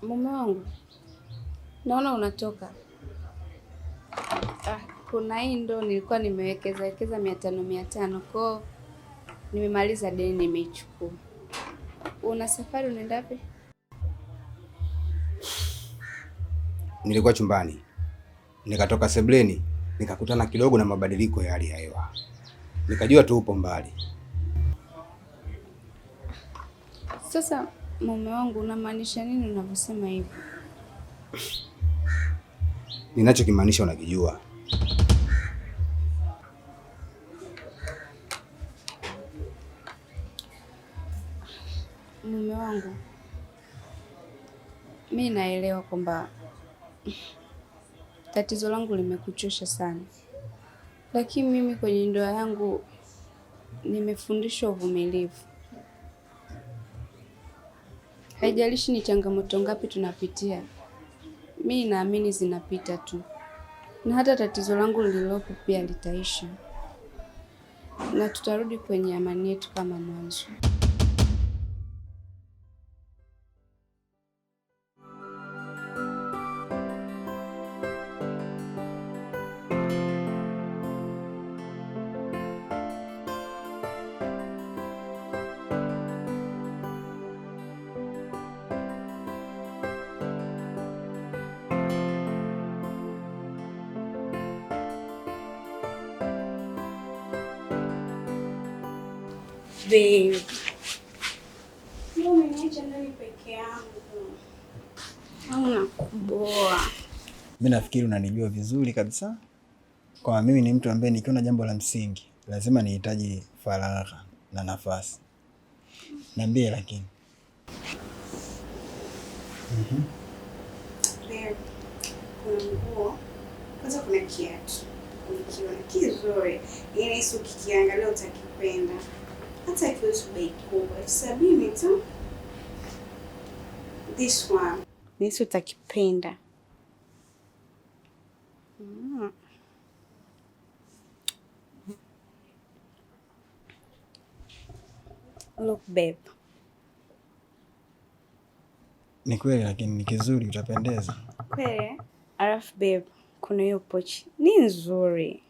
Mume wangu, naona unatoka. Kuna hii ndo nilikuwa nimewekeza 500 kwao, nimemaliza deni, nimeichukua. Una safari, unaenda wapi? Nilikuwa chumbani, nikatoka sebleni, nikakutana kidogo na mabadiliko ya hali ya hewa, nikajua tu upo mbali. Sasa mume wangu, unamaanisha nini unavyosema hivyo? Ninachokimaanisha unakijua. Mume wangu, mi naelewa kwamba tatizo langu limekuchosha sana, lakini mimi kwenye ndoa yangu nimefundishwa uvumilivu. Haijalishi ni changamoto ngapi tunapitia, mi naamini zinapita tu, na hata tatizo langu lililopo pia litaisha na tutarudi kwenye amani yetu kama mwanzo. Babe, umeniacha ndani peke yangu. Hauna kuboa. Mimi nafikiri unanijua vizuri kabisa. Kwa mimi ni mtu ambaye nikiona jambo la msingi lazima nihitaji faragha na nafasi. Niambie lakini. Babe, kuna nguo, kwanza kuna kiatu. Ukiona kizuri, yaani hizo ukikiangalia utakipenda. Hata ikihusu bei kubwa, 70 tu. This one. Nisi utakipenda. Look babe. Ni kweli lakini ni kizuri, utapendeza. Kweli? Alafu babe, kuna hiyo pochi. Ni nzuri.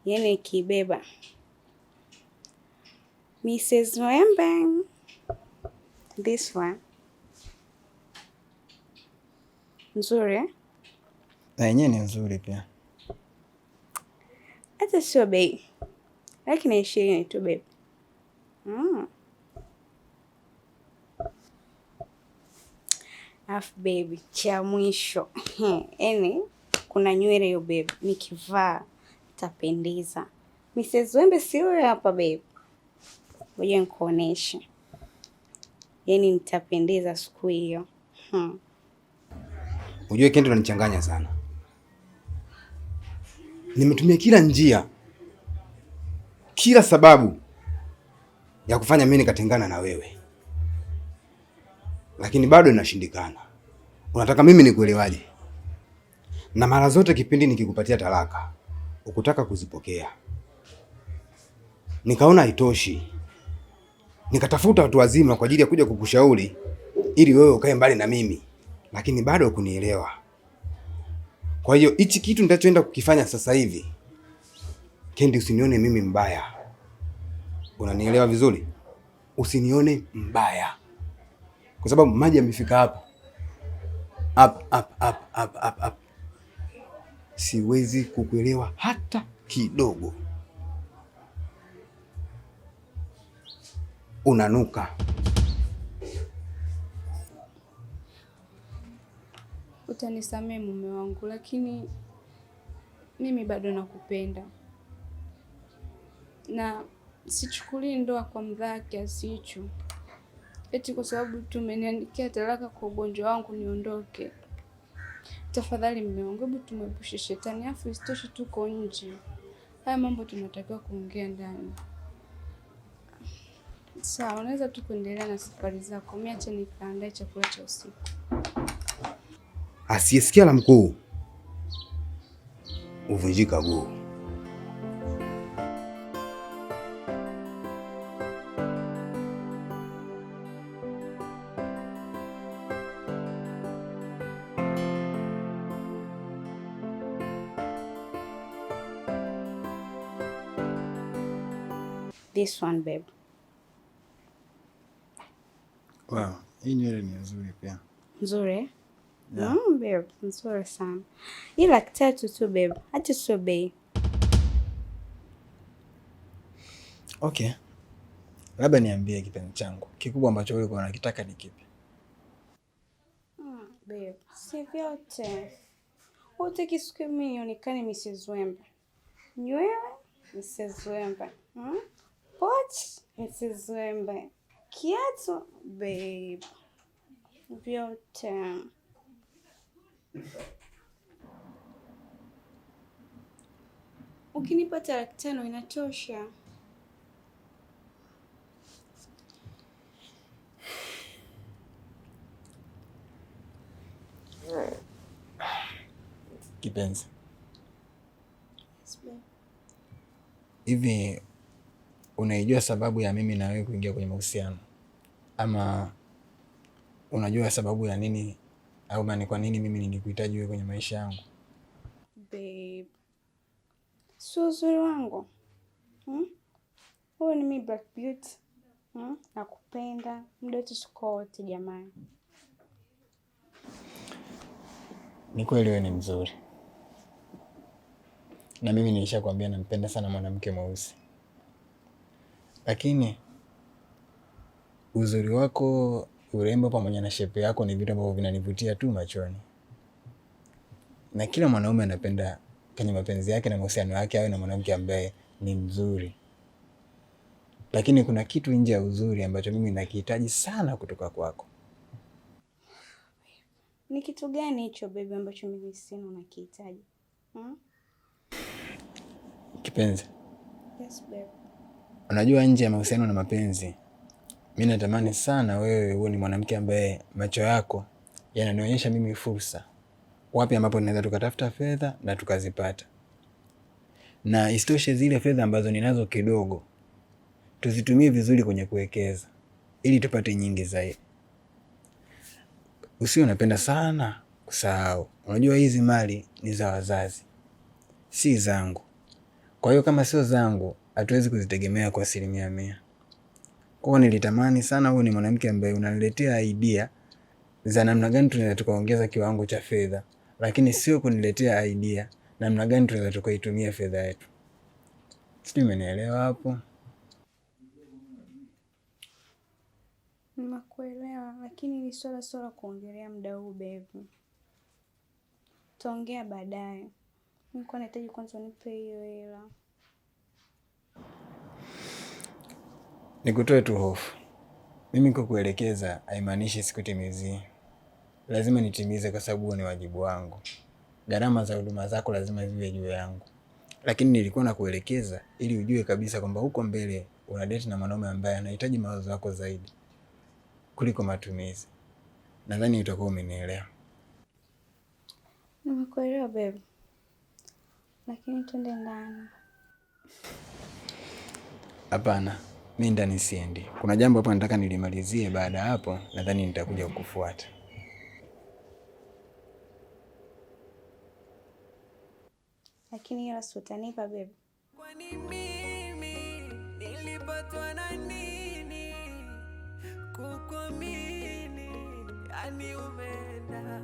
Yaani ikibeba. Mrs. Wembe. This one. Nzuri, eh? Na yenyewe ni nzuri pia. Hata sio bei. Lakini 20 tu babe. Alafu baby, cha mwisho. Yaani kuna nywele hiyo babe. Nikivaa tapendeza. Mrs. Wembe si huyo hapa babe. Ngoja nikuoneshe. Yaani nitapendeza siku hiyo. Unajua Kendo unanichanganya sana. Nimetumia kila njia, kila sababu ya kufanya mimi nikatengana na wewe, lakini bado inashindikana. Unataka mimi nikuelewaje? Na mara zote kipindi nikikupatia talaka ukutaka kuzipokea. Nikaona haitoshi, nikatafuta watu wazima kwa ajili ya kuja kukushauri ili wewe ukae mbali na mimi, lakini bado hukunielewa. Kwa hiyo hichi kitu nitachoenda kukifanya sasa hivi, Kendi, usinione mimi mbaya. Unanielewa vizuri? Usinione mbaya. Kwa sababu maji yamefika hapa. Up. Siwezi kukuelewa hata kidogo. Unanuka. Utanisamee mume wangu, lakini mimi bado nakupenda. Na sichukulii ndoa kwa mdhaa kiasi hicho. Eti kwa sababu tumeniandikia talaka kwa ugonjwa wangu niondoke. Tafadhali mume wangu, hebu tumepushe shetani, afu isitoshe tuko nje. Haya mambo tunatakiwa kuongea ndani. Sawa, unaweza tu kuendelea na safari zako. Mimi acha nikaandae chakula cha usiku. Asiyesikia la mkuu uvunjika guu. This one babe. Wow, hii nywele ni nzuri pia. Nzuri? Yeah. Babe, nzuri sana. Hii 300 tu babe, hata sio bei. Okay. Labda niambie kipenzi changu, kikubwa ambacho wewe unakitaka ni kipi? Babe, si vyote. Hutaki siku mimi nionekane Mrs. Wemba. Nywele Mrs. Wemba. Pochi Mrs. Wemba. Kiatu babe. Vyote. Ukinipata 500 inatosha. Kipenzi. Yes, babe. Hivi unaijua sababu ya mimi na wewe kuingia kwenye mahusiano? Ama unajua sababu ya nini au ni kwa nini mimi nilikuhitaji wewe kwenye maisha yangu? Babe. Sio uzuri wangu. Wewe ni mimi Black Beauty. Nakupenda. Muda wote tuko wote jamani. Ni kweli wewe ni mzuri. Na mimi nilishakwambia nampenda sana mwanamke mweusi. Lakini uzuri wako, urembo pamoja na shepu yako ni vitu ambavyo vinanivutia tu machoni. Na kila mwanaume anapenda kwenye mapenzi yake na mahusiano yake awe na mwanamke ambaye ni mzuri. Lakini kuna kitu nje ya uzuri ambacho mimi nakihitaji sana kutoka kwako. Ni kitu gani hicho baby ambacho mimi sina unakihitaji? Kipenzi. Yes babe. Unajua nje ya mahusiano na mapenzi, mimi natamani sana wewe uwe ni mwanamke ambaye macho yako yananionyesha mimi fursa. Wapi ambapo ninaweza tukatafuta fedha na tukazipata. Na isitoshe zile fedha ambazo ninazo kidogo tuzitumie vizuri kwenye kuwekeza ili tupate nyingi zaidi. Usiwe unapenda sana kusahau. Unajua hizi mali ni za wazazi, si zangu. Kwa hiyo kama sio zangu, hatuwezi kuzitegemea kwa 100%. Kwa hiyo nilitamani sana uwe ni mwanamke ambaye unaniletea idea za namna gani tunaweza tukaongeza kiwango cha fedha, lakini sio kuniletea idea namna gani tunaweza tukaitumia fedha yetu. Sijui umenielewa hapo? Nimekuelewa, lakini ni swala kuongelea muda huu baby. Tutaongea baadaye. Nilikuwa nahitaji kwanza unipe hiyo hela. Nikutoe tu hofu. Mimi kukuelekeza haimaanishi sikutimizie. Lazima nitimize kwa sababu ni wajibu wangu. Gharama za huduma zako lazima ziwe juu yangu. Lakini nilikuwa nakuelekeza ili ujue kabisa kwamba huko mbele una date na mwanaume ambaye anahitaji mawazo yako zaidi kuliko matumizi. Nadhani utakuwa umenielewa. Nimekuelewa babe. Lakini twende ndani. Hapana, mimi ndani siendi. Kuna jambo hapo nataka nilimalizie, baada ya hapo nadhani nitakuja kukufuata. Lakini hela si utanipa babe? Kwani mimi nilipatwa na nini kukuamini, yani umeenda.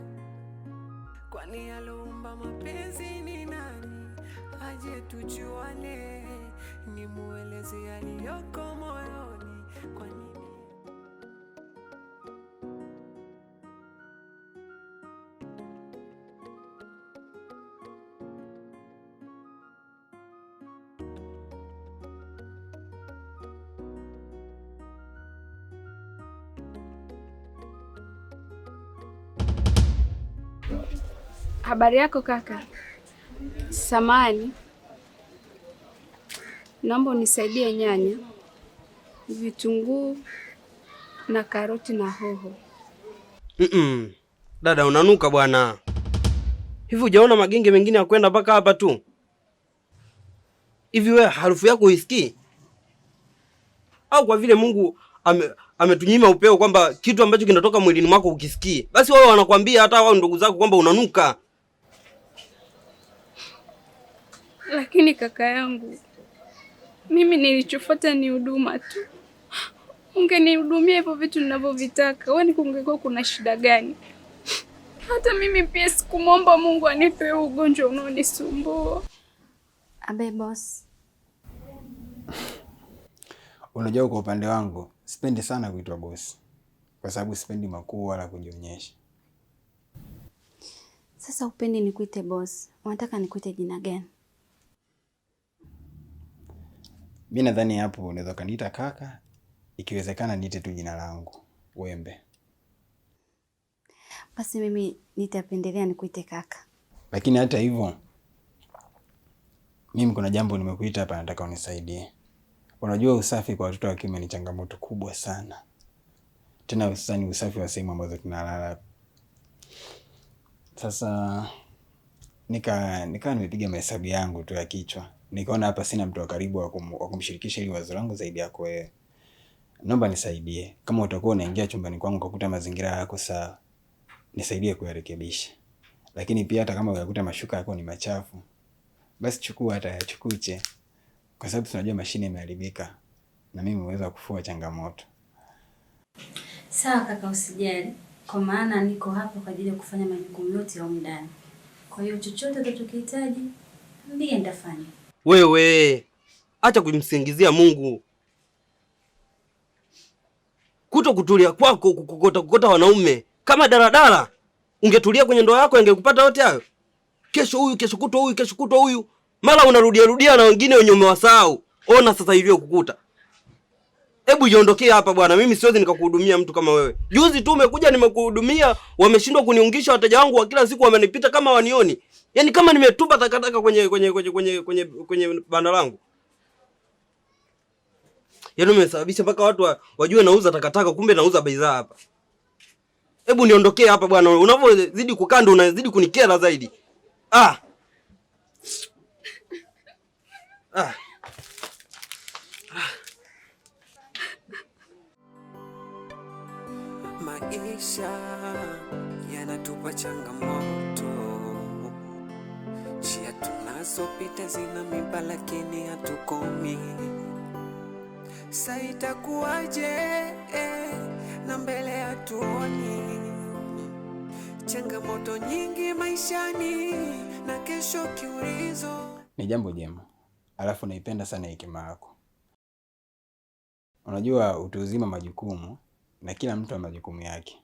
Kwani aliumba mapenzi ni nani? Aje tujuane, nimueleze yaliyoko moyoni. Kwa nini? Habari yako kaka? Samani, naomba unisaidie nyanya, vitunguu na karoti na hoho. Dada unanuka bwana. Hivi hujaona magenge mengine ya kwenda mpaka hapa tu? Hivi wewe harufu yako uisikii? Au kwa vile Mungu ametunyima upeo kwamba kitu ambacho kinatoka mwilini mwako ukisikie, basi wao wanakuambia hata wao ndugu zako kwamba unanuka. Lakini kaka yangu, Mimi nilichofuata ni huduma tu. Ungenihudumia hivyo vitu ninavyovitaka, wewe kungekuwa kuna shida gani? Hata mimi pia sikumwomba Mungu anipe ugonjwa unaonisumbua. Abe boss. Unajua, kwa upande wangu sipendi sana kuitwa boss, kwa sababu sipendi makuu wala kujionyesha. Sasa upendi nikuite boss, unataka nikuite jina gani? Mimi nadhani hapo unaweza kaniita kaka, ikiwezekana niite tu jina langu Wembe. Basi mimi nitapendelea nikuite kaka. Lakini hata hivyo, mimi kuna jambo nimekuita hapa, nataka unisaidie. Unajua usafi kwa watoto wa kiume ni changamoto kubwa sana. Tena hususani usafi wa sehemu ambazo tunalala. Sasa nikawa nimepiga mahesabu yangu tu ya kichwa. Nikaona hapa sina mtu wa karibu wa kumshirikisha ili wazo langu zaidi yako wewe. Naomba nisaidie. Kama utakuwa unaingia chumbani kwangu ukakuta mazingira yako sawa, nisaidie kuyarekebisha. Lakini pia hata kama ukakuta mashuka yako ni machafu, basi chukua hata yachukuche. Kwa sababu tunajua mashine imeharibika na mimi nimeweza kufua changamoto. Sawa kaka, usijali. Kwa maana niko hapa kwa ajili ya kufanya majukumu yote ya ndani. Kwa hiyo chochote utakachokihitaji ndiye nitafanya. Wewe acha kumsingizia Mungu. Kutulia kwako kukokota wanaume kama daradara. Ungetulia kwenye ndoa yako ingekupata yote hayo. Kesho huyu, kesho kutwa huyu. Mara unarudia na wengine wenye umewasahau. Ona sasa hivyo kukuta. Hebu jiondokee hapa bwana, mimi siwezi nikakuhudumia mtu kama wewe. Juzi tu umekuja nimekuhudumia, wameshindwa kuniungisha wateja wangu wa kila siku, wamenipita kama wanioni. Yaani kama nimetupa takataka kwenye banda langu. Yaani umesababisha mpaka watu wajue nauza takataka, kumbe nauza bidhaa hapa. Hebu niondokee hapa bwana, unavyozidi kukaa ndo unazidi kunikera zaidi. Maisha yanatupa changamoto, njia tunazopita zina miba lakini hatukomi. Sasa itakuwaje na mbele hatuoni? Changamoto nyingi maishani na kesho kiulizo. Ni jambo jema, alafu naipenda sana hekima yako. Unajua utu uzima majukumu, na kila mtu ana majukumu yake.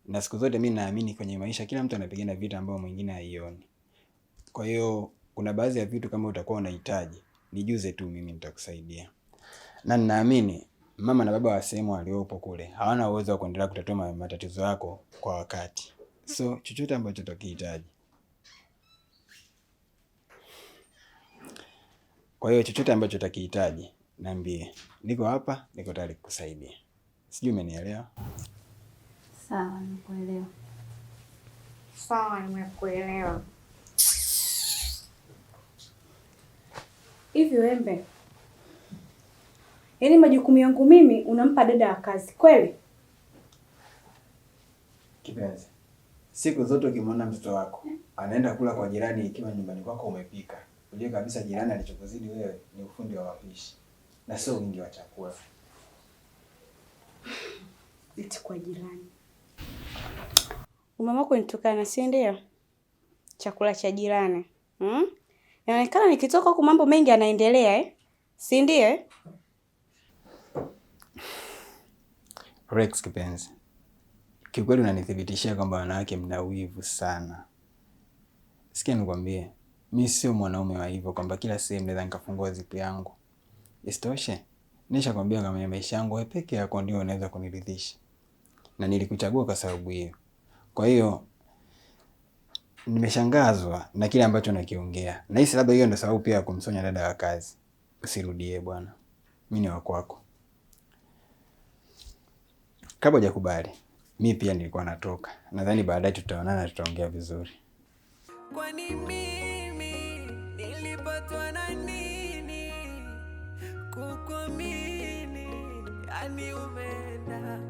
Na siku zote mimi naamini kwenye maisha kila mtu anapigana vita ambavyo mwingine haioni. Kwa hiyo kuna baadhi ya vitu kama utakuwa unahitaji, nijuze tu, mimi nitakusaidia. Na ninaamini mama na baba wa sehemu waliopo kule hawana uwezo wa kuendelea kutatua matatizo yako kwa wakati. So chochote ambacho utakihitaji. Kwa hiyo chochote ambacho utakihitaji, niambie. Niko hapa, niko tayari kukusaidia. Sijui umenielewa? Sawa, nimekuelewa. Sawa, nimekuelewa. Hivi Wembe, yaani majukumu yangu mimi unampa dada wa kazi kweli? Kipenzi, siku zote ukimwona mtoto wako anaenda kula kwa jirani ikiwa nyumbani kwako umepika, ujue kabisa jirani alichokuzidi wewe ni ufundi wa wapishi na sio wingi wa chakula. Eti kwa jirani. Umamako nitukana, si ndio? Chakula cha jirani. Inaonekana nikitoka huko mambo mengi yanaendelea si ndio Rex kipenzi, kikweli unanithibitishia kwamba wanawake mna wivu sana. Sikia nikwambie, mimi sio mwanaume wa hivyo kwamba kila sehemu naweza nikafungua zipu yangu. Isitoshe, nishakwambia kama maisha yangu wewe peke yako ndio unaweza kuniridhisha. Na nilikuchagua kwa sababu hiyo. Kwa hiyo nimeshangazwa na kile ambacho nakiongea. Na hisi labda hiyo ndio sababu pia ya kumsonya dada wa kazi. Usirudie bwana. Mimi ni wa kwako. Kabla hujakubali, mimi pia nilikuwa natoka. Nadhani baadaye tutaonana, tutaongea vizuri. Kwani mimi nilipatwa na nini kukuamini, yani umeenda?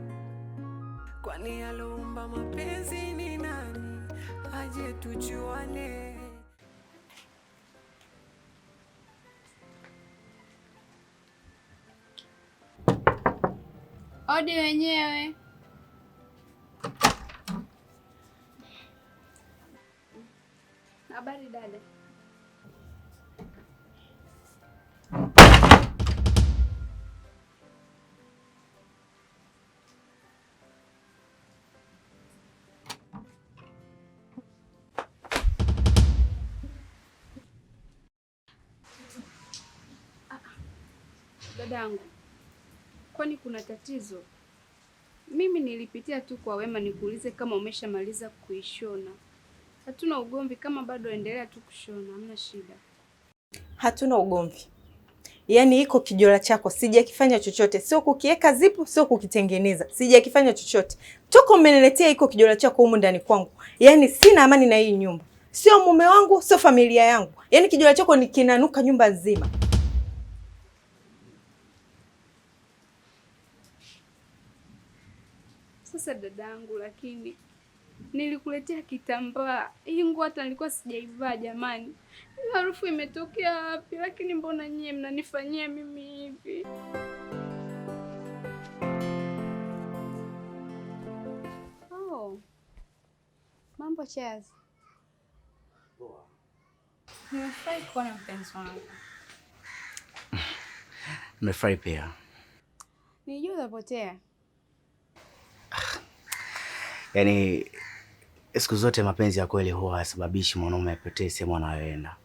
Kwani aliumba mapenzi ni nani? Aje tujuane. Odi wenyewe. Habari dada. Dadangu, kwani kuna tatizo? Mimi nilipitia tu kwa wema nikuulize kama umeshamaliza kuishona. Hatuna ugomvi, kama bado endelea tu kushona, hamna shida. Hatuna ugomvi. Yaani iko kijola chako sijakifanya chochote, sio kukiweka zipu, sio kukitengeneza. Sijakifanya chochote. Toka umeniletea iko kijola chako humu ndani kwangu. Yaani sina amani na hii nyumba. Sio mume wangu, sio familia yangu. Yaani kijola chako ni kinanuka nyumba nzima. Sasa dadangu, lakini nilikuletea kitambaa. Hii nguo hata nilikuwa sijaivaa jamani. Harufu imetokea wapi? Lakini mbona nyie mnanifanyia mimi hivi? Oh. Mambo Chaz. Nimefurahi kuona mpenzi wangu. Nimefurahi pia. Nilijua utapotea. Yaani siku zote mapenzi ya kweli huwa hayasababishi mwanaume apotee sehemu anayoenda.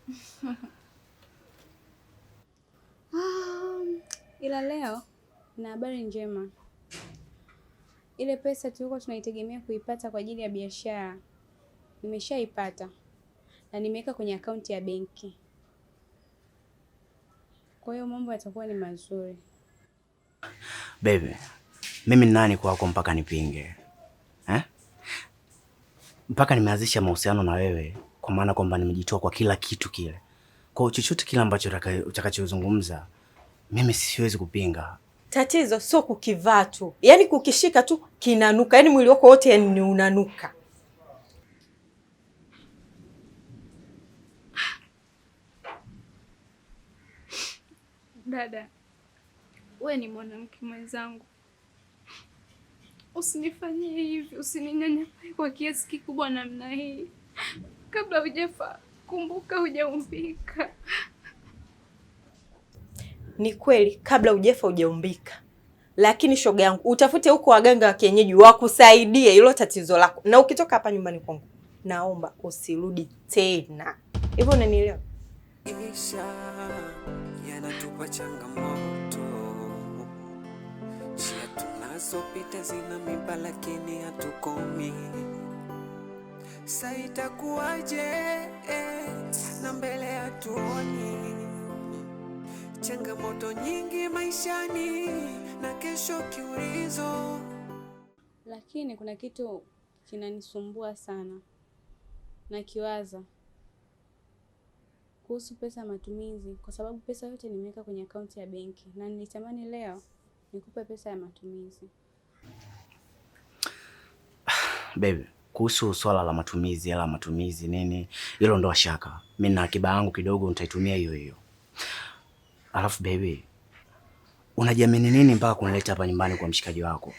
Ila leo na habari njema. Ile pesa tulikuwa tunaitegemea kuipata kwa ajili ya biashara nimeshaipata na nimeweka kwenye akaunti ya benki. Kwa hiyo mambo yatakuwa ni mazuri. Baby, mimi ni nani kwako mpaka nipinge? Mpaka nimeanzisha mahusiano na wewe kwa maana kwamba nimejitoa kwa kila kitu kile. Kwa chochote kile ambacho utakachozungumza mimi siwezi kupinga. Tatizo sio kukivaa tu. Yaani kukishika tu kinanuka. Yaani mwili wako wote ni unanuka. Dada, wewe ni mwanamke mwenzangu. Usinifanyie hivi, usininyanyapie kwa kiasi kikubwa namna hii. Kabla hujafa, kumbuka hujaumbika. Ni kweli kabla hujafa hujaumbika. Lakini shoga yangu, utafute huko waganga wa kienyeji wakusaidie hilo tatizo lako. Na ukitoka hapa nyumbani kwangu, naomba usirudi tena. Hivyo unanielewa? Isha yanatupa changamoto. Njia tunazopita zina miba lakini hatukomi. Sasa itakuwaje na mbele hatuoni. Changamoto nyingi maishani na kesho kiulizo. Lakini kuna kitu kinanisumbua sana. Nakiwaza kuhusu pesa ya matumizi, kwa sababu pesa yote nimeweka kwenye akaunti ya benki na nilitamani leo nikupe pesa ya matumizi. Baby, kuhusu swala la matumizi nini, hilo ndo shaka. Mimi na akiba yangu kidogo nitaitumia hiyo hiyo. Alafu baby, unajiamini nini mpaka kunileta hapa nyumbani kwa mshikaji wako?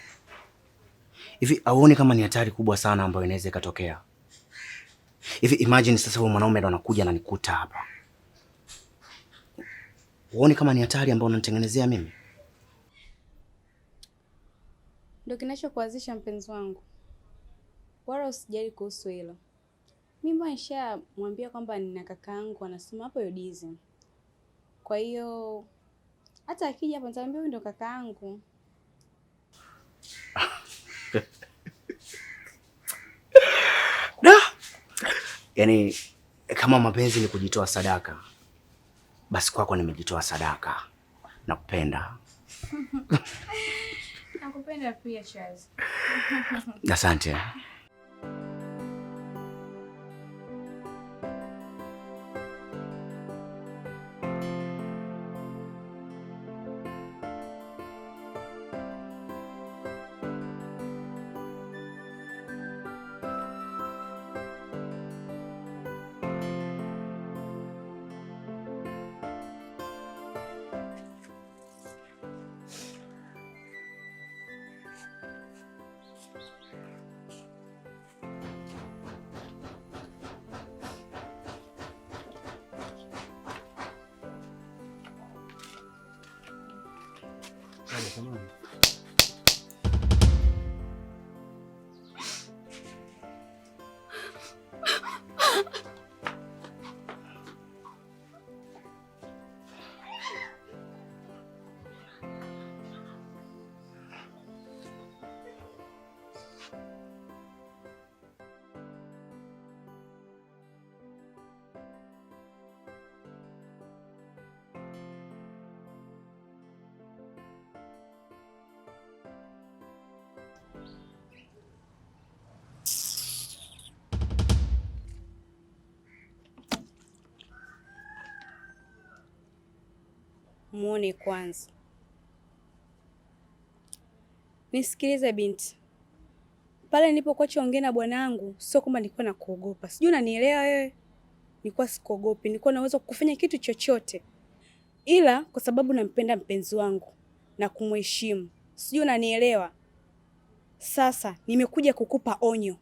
Hivi auoni kama ni hatari kubwa sana ambayo inaweza ikatokea? Hivi imagine sasa huyo mwanaume ndo anakuja na nikuta hapa. Uone kama ni hatari ambayo unanitengenezea mimi? Ndio kinachokuanzisha mpenzi wangu. Wala usijali kuhusu hilo. Mimi nishamwambia kwamba nina kakaangu anasoma hapo Yodizi. Kwa hiyo hata akija hapo nitamwambia huyu ndio kakaangu. Da! Yaani kama mapenzi ni kujitoa sadaka, basi kwako nimejitoa sadaka. Nakupenda. Nakupenda pia Chaz. Asante. Muone kwanza. Nisikilize binti. Pale nilipokuwa chaongea na bwanangu, sio kwamba nilikuwa nakuogopa. Sijui unanielewa wewe? Nilikuwa sikuogopi, nilikuwa naweza kufanya kitu chochote. Ila kwa sababu nampenda mpenzi wangu na kumheshimu. Sijui unanielewa? Sasa nimekuja kukupa onyo.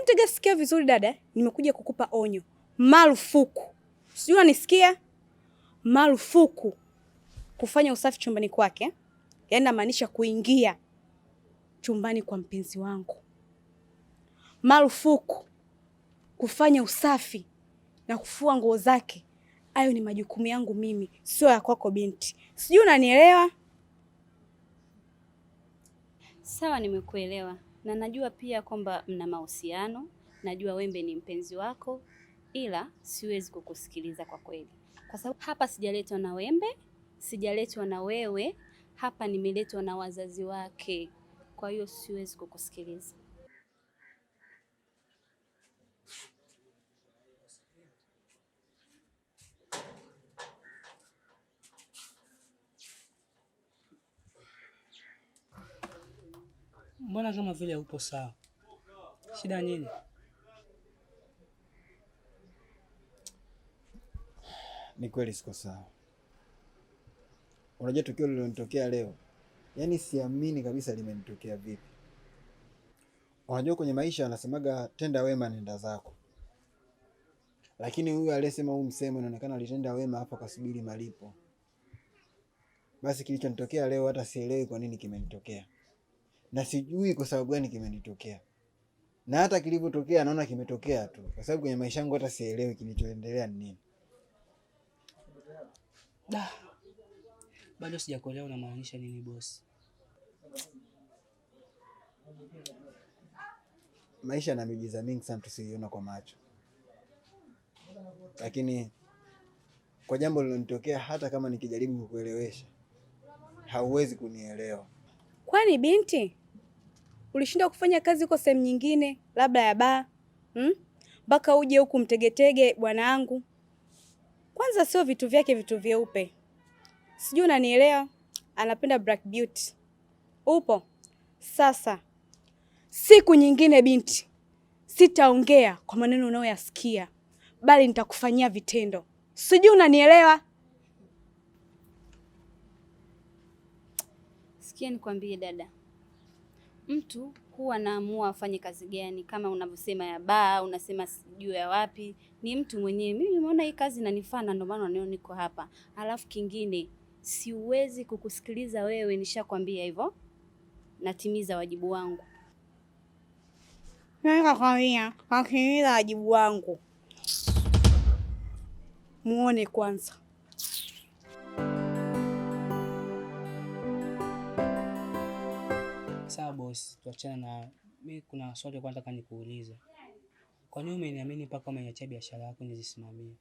Tega sikia vizuri dada, nimekuja kukupa onyo. Marufuku. Sijui unanisikia? Marufuku kufanya usafi chumbani kwake. Yaani namaanisha kuingia chumbani kwa mpenzi wangu. Marufuku kufanya usafi na kufua nguo zake. Hayo ni majukumu yangu mimi, sio ya kwako binti. Sijui unanielewa? Sawa, nimekuelewa. Na najua pia kwamba mna mahusiano. Najua Wembe ni mpenzi wako, ila siwezi kukusikiliza kwa kweli. Kwa sababu hapa sijaletwa na Wembe, sijaletwa na wewe, hapa nimeletwa na wazazi wake. Kwa hiyo siwezi kukusikiliza. Mbona kama vile upo sawa? Shida nini? Ni kweli siko sawa. Unajua tukio lililonitokea leo, yaani siamini kabisa limenitokea vipi. Unajua kwenye maisha wanasemaga tenda wema nenda zako. Lakini huyu aliyesema huu msemo inaonekana alitenda wema hapa kasubiri malipo. Basi kilichonitokea leo hata sielewi kwa nini kimenitokea. Na sijui kwa sababu gani kimenitokea. Na hata kilipotokea naona kimetokea tu. Kwa sababu kwenye maisha yangu hata sielewi kilichoendelea ni nini. Bado sijakuelewa unamaanisha nini boss? Maisha na miujiza mingi sana tusiiona kwa macho. Lakini kwa jambo lililonitokea hata kama nikijaribu kukuelewesha, hauwezi kunielewa. Kwani binti? Ulishinda kufanya kazi huko sehemu nyingine, labda ya baa? Mpaka uje huku mtegetege bwana wangu. Kwanza sio vitu vyake vitu vyeupe. Sijui unanielewa? Anapenda black beauty. Upo? Sasa siku nyingine binti, sitaongea kwa maneno unayoyasikia, bali nitakufanyia vitendo. Sijui unanielewa? Sikia nikwambie dada. Mtu huwa anaamua afanye kazi gani, kama unavyosema ya baa, unasema sijui ya wapi, ni mtu mwenyewe. Mimi nimeona hii kazi inanifaa na ndio maana naona niko hapa. Alafu kingine, siwezi kukusikiliza wewe, nishakwambia hivyo. Natimiza wajibu wangu. Nikakwambia, natimiza wajibu wangu. Muone kwanza. Sawa boss, tuachane na mimi. Kuna swali kwanza nataka nikuulize. Kwa nini umeniamini mpaka umeniachia biashara yako nizisimamie?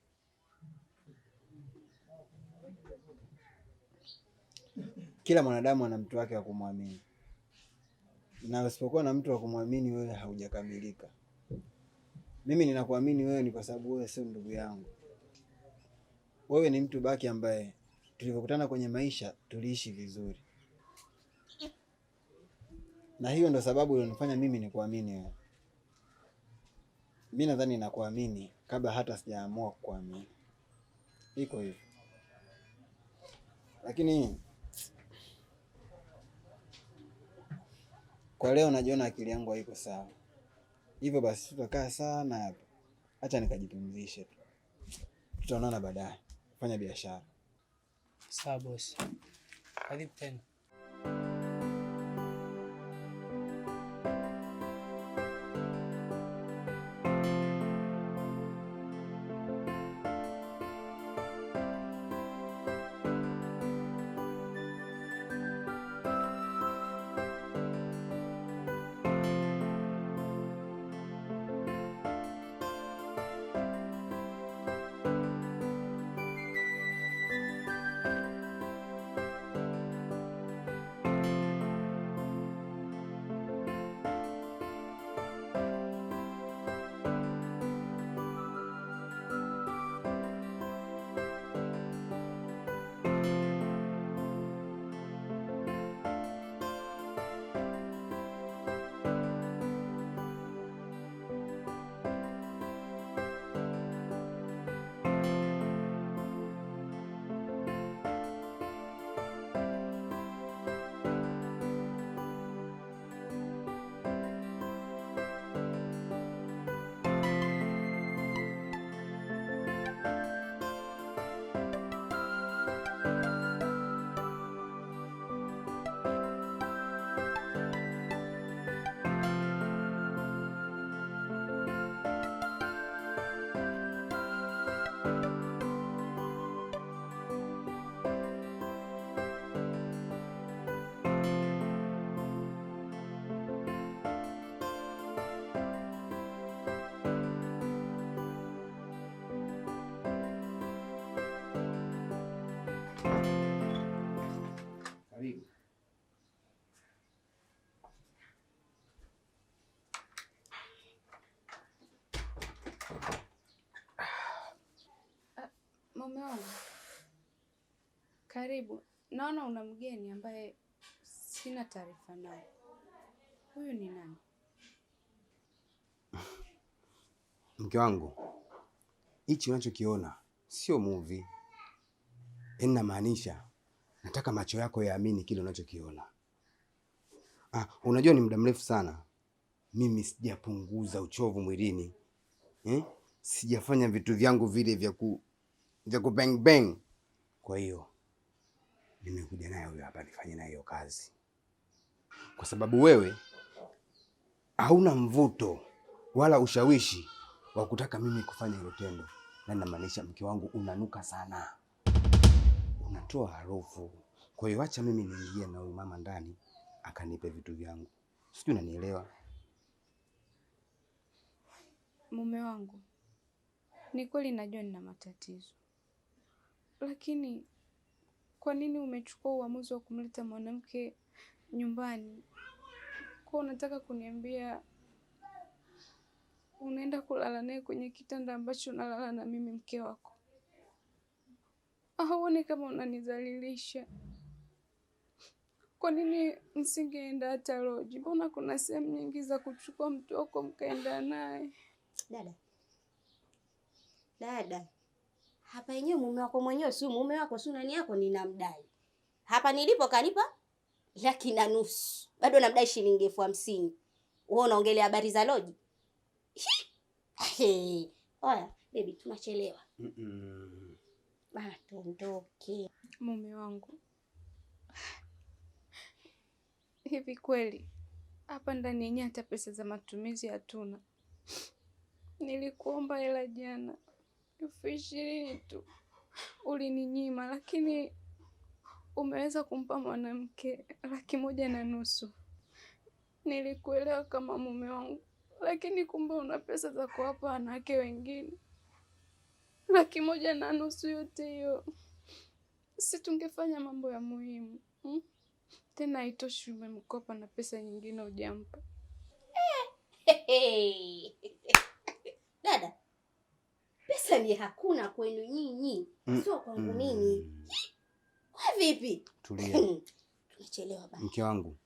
Kila mwanadamu ana mtu wake wa kumwamini. Na usipokuwa na mtu wa kumwamini wewe haujakamilika. Mimi ninakuamini wewe ni kwa sababu wewe sio ndugu yangu. Wewe ni mtu baki ambaye tulipokutana kwenye maisha tuliishi vizuri. Na hiyo ndo sababu ilionifanya mimi nikuamini wewe. Mimi nadhani nakuamini kabla hata sijaamua kukuamini. Iko hivyo. Lakini kwa leo najiona akili yangu haiko sawa. Hivyo basi tutakaa sana hapa. Acha nikajipumzishe tu. Tutaonana baadaye. Fanya biashara. Sawa boss. Karibu tena. Karibu. Mume wangu, karibu. Naona una mgeni ambaye sina taarifa naye. Huyu ni nani? Mke wangu, hichi unachokiona sio movie. Namaanisha nataka macho yako yaamini kile unachokiona. Unajua ni muda mrefu sana mimi sijapunguza uchovu mwilini. Sijafanya vitu vyangu vile vya ku bang bang. Kwa hiyo nimekuja naye huyo hapa nifanye naye hiyo kazi. Kwa sababu wewe hauna mvuto wala ushawishi wa kutaka mimi kufanya hilo tendo. Na namaanisha mke wangu, unanuka sana, unatoa harufu. Kwa hiyo acha mimi niingie na huyu mama ndani akanipe vitu vyangu. Sijui unanielewa? Mume wangu, ni kweli najua nina matatizo, lakini kwa nini umechukua uamuzi wa kumleta mwanamke nyumbani? Kwa unataka kuniambia unaenda kulala naye kwenye kitanda ambacho nalala na mimi mke wako? Hauoni kama unanizalilisha? Kwa nini msingeenda hata loji? Mbona kuna sehemu nyingi za kuchukua mtu wako mkaenda naye? Dada, hapa yenyewe mume wako mwenyewe, si mume wako, si nani yako, ninamdai. Hapa nilipo kanipa 1,500,000. Bado namdai shilingi 50,000. Wewe unaongelea habari za loji? Oya, baby, tunachelewa. Bana, tuondoke. Mume wangu, hivi kweli hapa ndani yenyewe hata pesa za matumizi hatuna? Nilikuomba hela jana 20,000 tu, ulininyima, lakini umeweza kumpa mwanamke 1,500,000. Nilikuelewa kama mume wangu, lakini kumbe una pesa za kuwapa wanawake wengine. 1,500,000 yote hiyo, si tungefanya mambo ya muhimu? Tena haitoshi, umemkopa na pesa nyingine hujampa. Dada, pesa ni hakuna kwenu nyinyi, sio kwangu mimi. Vipi? Tulia. Tunachelewa bana. Mke wangu,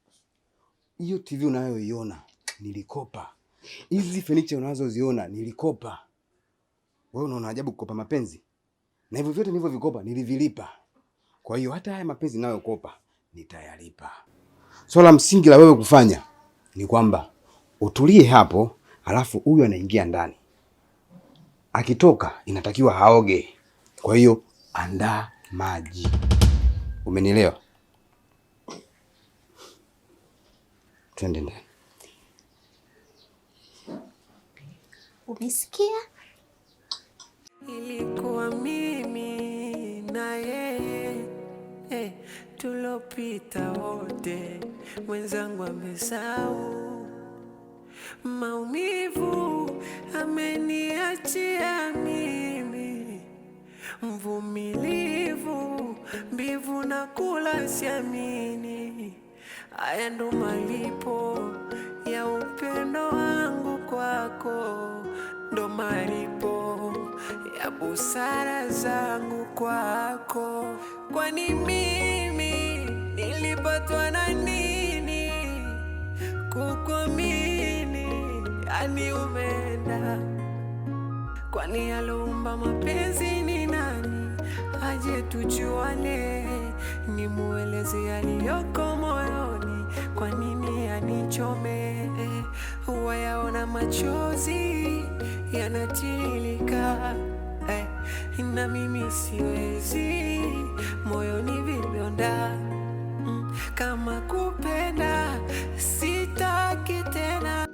hiyo TV unayoiona nilikopa. Hizi furniture unazoziona nilikopa. Wewe unaona ajabu kukopa mapenzi? Na hivyo vyote nilivyovikopa nilivilipa. Kwa hiyo hata haya mapenzi ninayokopa nitayalipa. Swala msingi la wewe kufanya ni kwamba utulie hapo, alafu huyu anaingia ndani. Akitoka inatakiwa haoge. Kwa hiyo andaa maji. Umenielewa? Twende ndani. Umesikia? Ilikuwa mimi na yeye tulopita wote, mwenzangu amesahau maumivu ameniachia mimi, mvumilivu mbivu na kula siamini. Haya ndo malipo ya upendo wangu kwako, ndo malipo ya busara zangu kwako. Kwani mimi nilipatwa na nini kukuamini? Yani umeenda. Kwani aloumba mapenzi ni nani? Aje tujuane, nimueleze yaliyoko moyoni. Kwa nini anichome? Wayaona machozi yanatiririka, na mimi siwezi, moyoni vidonda. Kama kupenda sitaki tena.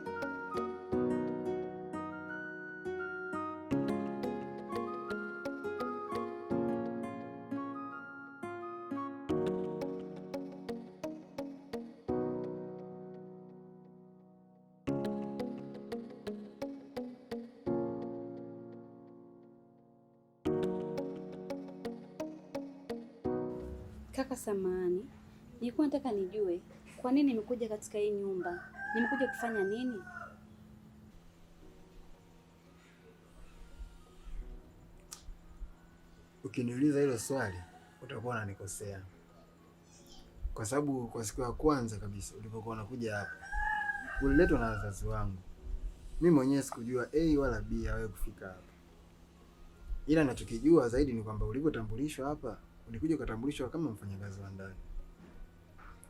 Kaka samahani, nilikuwa nataka nijue kwa nini nimekuja katika hii nyumba. Nimekuja kufanya nini? Ukiniuliza hilo swali utakuwa unanikosea, kwa sababu kwa siku ya kwanza kabisa ulipokuwa unakuja hapa uliletwa na wazazi wangu. Mimi mwenyewe sikujua A wala B ya wewe kufika hapa, ila ninachokijua zaidi ni kwamba ulipotambulishwa hapa ulikuja ukatambulishwa kama mfanyakazi wa ndani.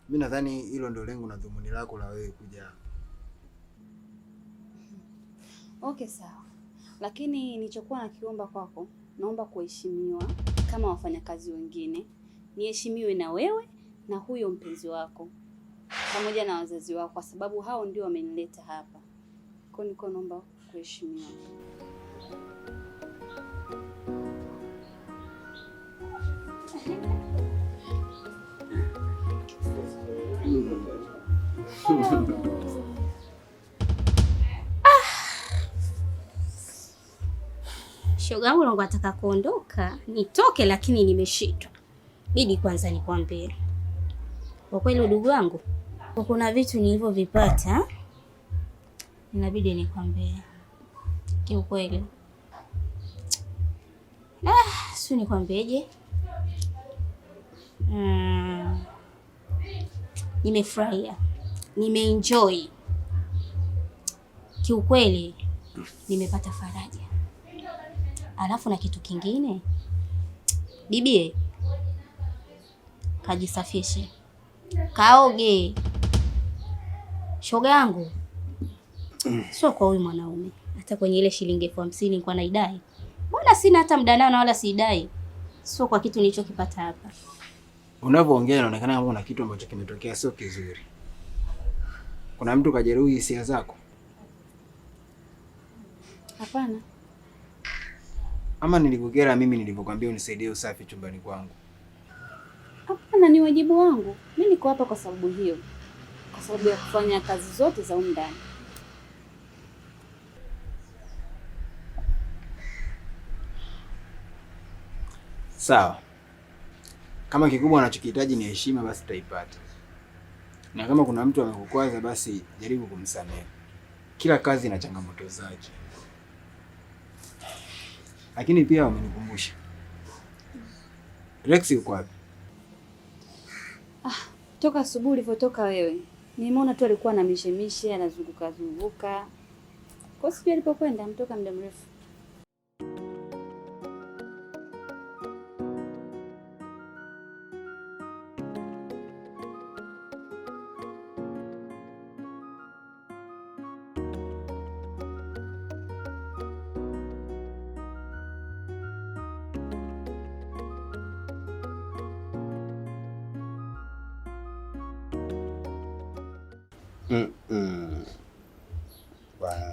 Mimi nadhani hilo ndio lengo na dhumuni lako la wewe kuja hapa. Okay, sawa. Lakini nilichokuwa nakiomba kwako, naomba kuheshimiwa kama wafanyakazi wengine. Niheshimiwe na wewe na huyo mpenzi wako pamoja na wazazi wako, kwa sababu hao ndio wamenileta hapa. Kwa niko naomba kuheshimiwa. Shoga yangu nangu ataka kuondoka nitoke, lakini nimeshitwa. Bidi kwanza nikwambie kwa kweli, udugu wangu, kuna vitu nilivyovipata inabidi nikwambie kiukweli. Si nikwambieje? Nimefurahia, nimeenjoy kiukweli, nimepata faraja. Alafu na kitu kingine, bibie, kajisafishe, kaoge. Shoga yangu, sio kwa huyu mwanaume. Hata kwenye ile shilingi 50,000 nilikuwa naidai, mbona sina hata mdanana wala sidai. Sio kwa kitu nilichokipata hapa. Unavyoongea inaonekana kama kuna kitu ambacho kimetokea sio kizuri. Kuna mtu kajeruhi hisia zako? Hapana. Ama nilikukera mimi nilivyokuambia unisaidie usafi chumbani kwangu? Hapana, ni wajibu wangu. Mimi niko hapa kwa sababu hiyo, kwa sababu ya kufanya kazi zote za humu ndani. Sawa. Kama kikubwa anachokihitaji ni heshima, basi utaipata. Na kama kuna mtu amekukwaza, basi jaribu kumsamehe. Kila kazi ina changamoto zake. Lakini pia wamenikumbusha, Rex yuko wapi? Toka asubuhi ulivyotoka wewe, nimeona tu alikuwa na mishemishe, anazunguka zunguka. Kwa sababu alipokwenda mtoka muda mrefu.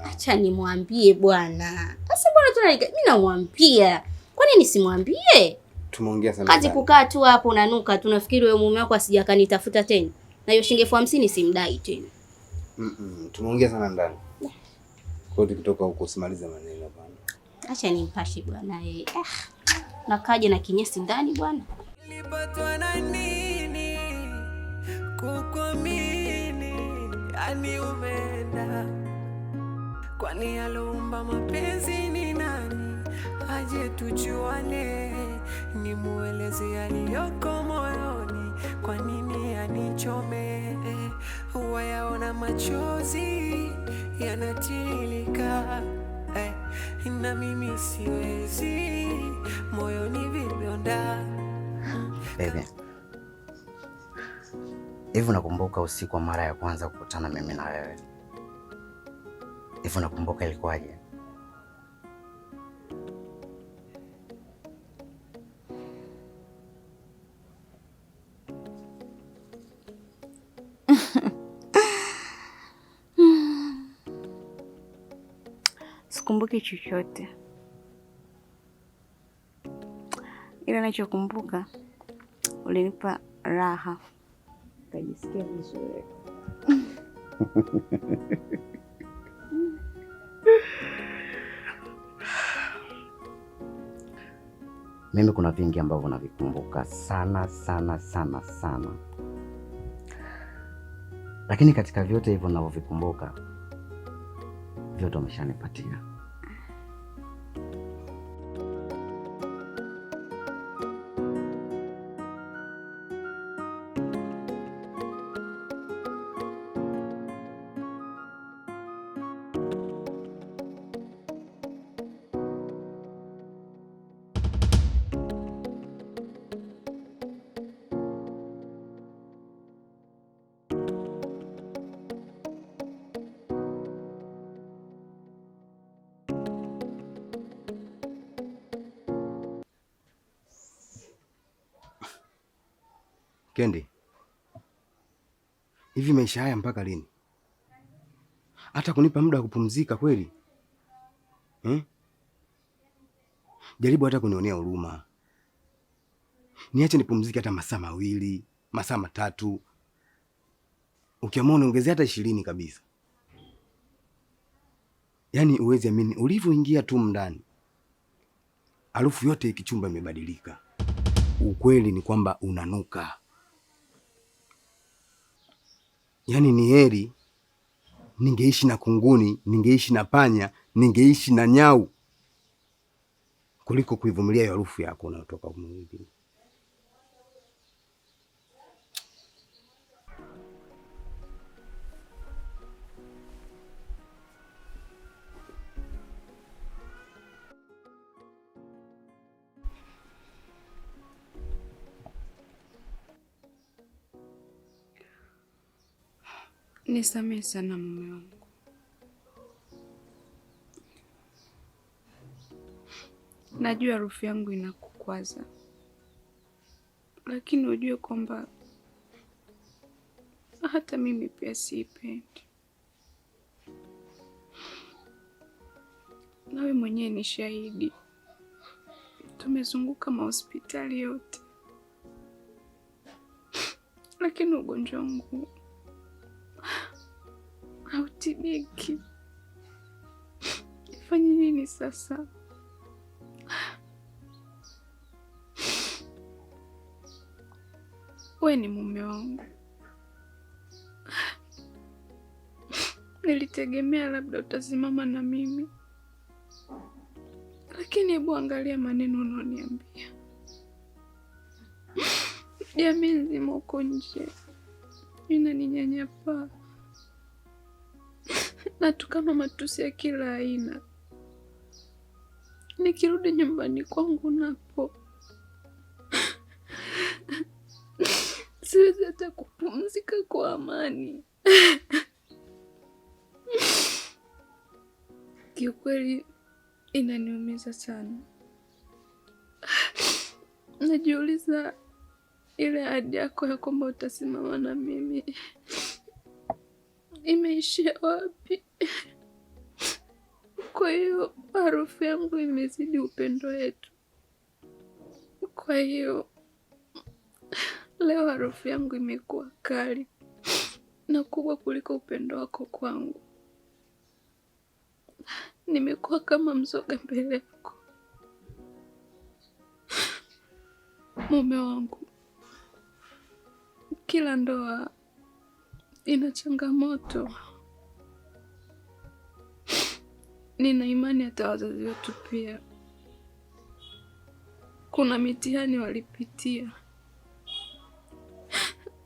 Acha nimwambie bwana. Sasa bwana tunaika mimi namwambia. Kwa nini nisimwambie? Tumeongea sana. Kazi kukaa tu hapo unanuka, tunafikiri wewe mume wako asija kanitafuta tena. Na hiyo shilingi 50 simdai tena. Tumeongea sana ndani. Kwa hiyo tukitoka huko usimalize maneno bwana. Acha nimpashe bwana yeye. Nakaje na kinyesi ndani bwana. Nilipatwa na nini kukuamini, yani umeenda. Kwani aliumba mapenzi ni nani? Aje tujuane, nimueleze yaliyoko moyoni. Kwa nini anichome? Huwa yaona machozi yanatiririka, na mimi siwezi, moyoni vidonda. Baby, hivi unakumbuka usiku wa mara ya kwanza kukutana mimi na wewe? Hivi unakumbuka ilikuwaje? Sikumbuki chochote, ila nachokumbuka ulinipa raha, kajisikia vizuri. Mimi kuna vingi ambavyo navikumbuka sana sana sana sana, lakini katika vyote hivyo ninavyovikumbuka, vyote umeshanipatia. Kendi, hivi maisha haya mpaka lini? Hata kunipa muda wa kupumzika kweli? Jaribu hata kunionea huruma. Niache nipumzike hata masaa 2, masaa 3. Ukiamua uniongezea hata 20 kabisa. Yaani uwezi amini ulivyoingia tu ndani, harufu yote ikichumba imebadilika. Ukweli ni kwamba unanuka. Yaani ni heri ningeishi na kunguni, ningeishi na panya, ningeishi na nyau kuliko kuivumilia hiyo harufu yako unayotoka mwilini. Nisamehe sana mume wangu. Najua harufu yangu inakukwaza, lakini ujue kwamba hata mimi pia siipendi. Nawe mwenyewe ni shahidi. Tumezunguka mahospitali yote, lakini ugonjwa wangu hautibiki. Nifanye nini sasa? Wewe ni mume wangu. Nilitegemea labda utasimama na mimi, lakini hebu angalia maneno unaoniambia. Jamii nzima uko nje inaninyanyapaa, natukana matusi ya kila aina. Nikirudi nyumbani kwangu napo siwezi hata kupumzika kwa amani. Kiukweli inaniumiza sana. Najiuliza ile ahadi yako ya kwamba utasimama na mimi imeishia wapi? Kwa hiyo harufu yangu imezidi upendo wetu. Kwa hiyo leo harufu yangu imekuwa kali na kubwa kuliko upendo wako kwangu. Nimekuwa kama mzoga mbele yako. Mume wangu, kila ndoa ina changamoto. Nina imani hata wazazi wetu pia kuna mitihani walipitia,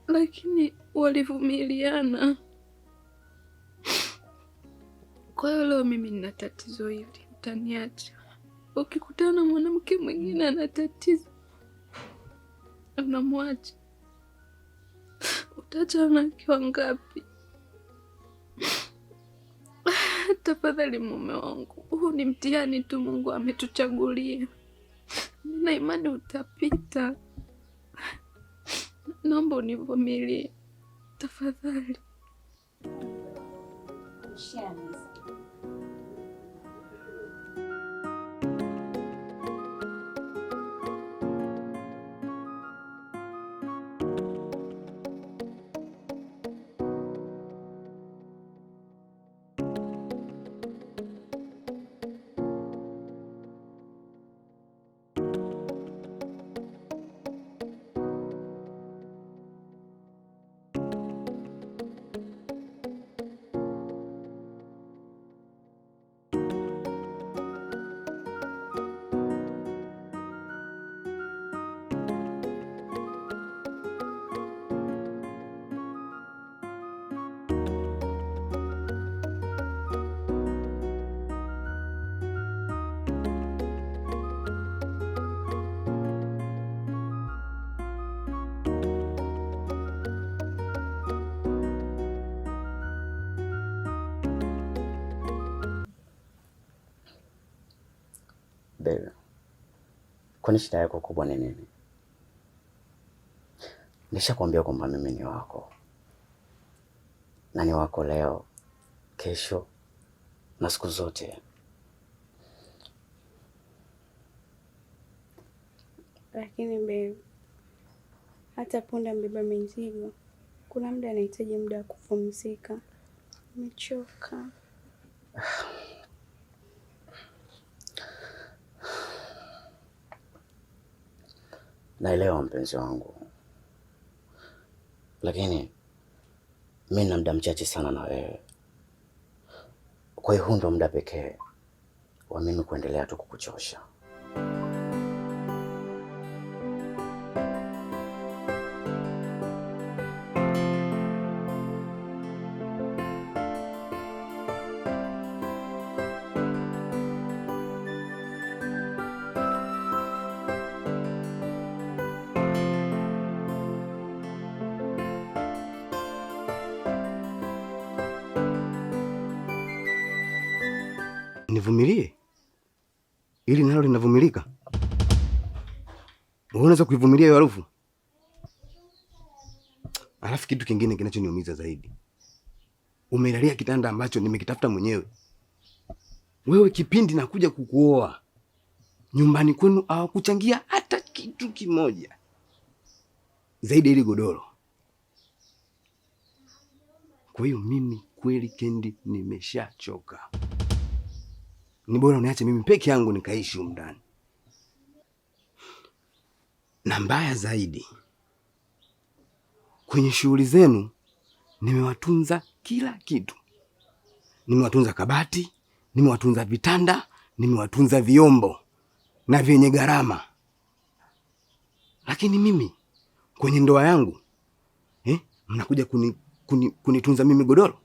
lakini walivumiliana. Kwa hiyo leo mimi nina tatizo hili, utaniacha? Ukikutana na mwanamke mwingine ana tatizo, unamwacha? Utaachana akiwa ngapi? Tafadhali mume wangu, huu ni mtihani tu Mungu ametuchagulia. Nina imani utapita. Naomba univumilie tafadhali. Baby, kwani shida yako kubwa ni nini? Nishakwambia kwamba mimi ni wako, na ni wako leo, kesho na siku zote. Lakini baby, hata punda mbeba mizigo, kuna muda anahitaji muda wa kupumzika. Nimechoka. Naelewa mpenzi wangu, lakini mimi na muda mchache sana na wewe. Kwa hiyo huu ndo muda pekee wa mimi kuendelea tu kukuchosha. Nivumilie? Ili nalo linavumilika? Unaweza kuivumilia hiyo harufu? Alafu kitu kingine kinachoniumiza zaidi, umelalia kitanda ambacho nimekitafuta mwenyewe. Wewe kipindi nakuja kukuoa, nyumbani kwenu hawakuchangia hata kitu kimoja zaidi ili godoro. Kwa hiyo mimi kweli Kendi nimeshachoka. Ni bora uniache mimi peke yangu nikaishi huko ndani. Na mbaya zaidi, kwenye shughuli zenu nimewatunza kila kitu. Nimewatunza kabati, nimewatunza vitanda, nimewatunza vyombo na vyenye gharama. Lakini mimi kwenye ndoa yangu mnakuja kunitunza mimi godoro?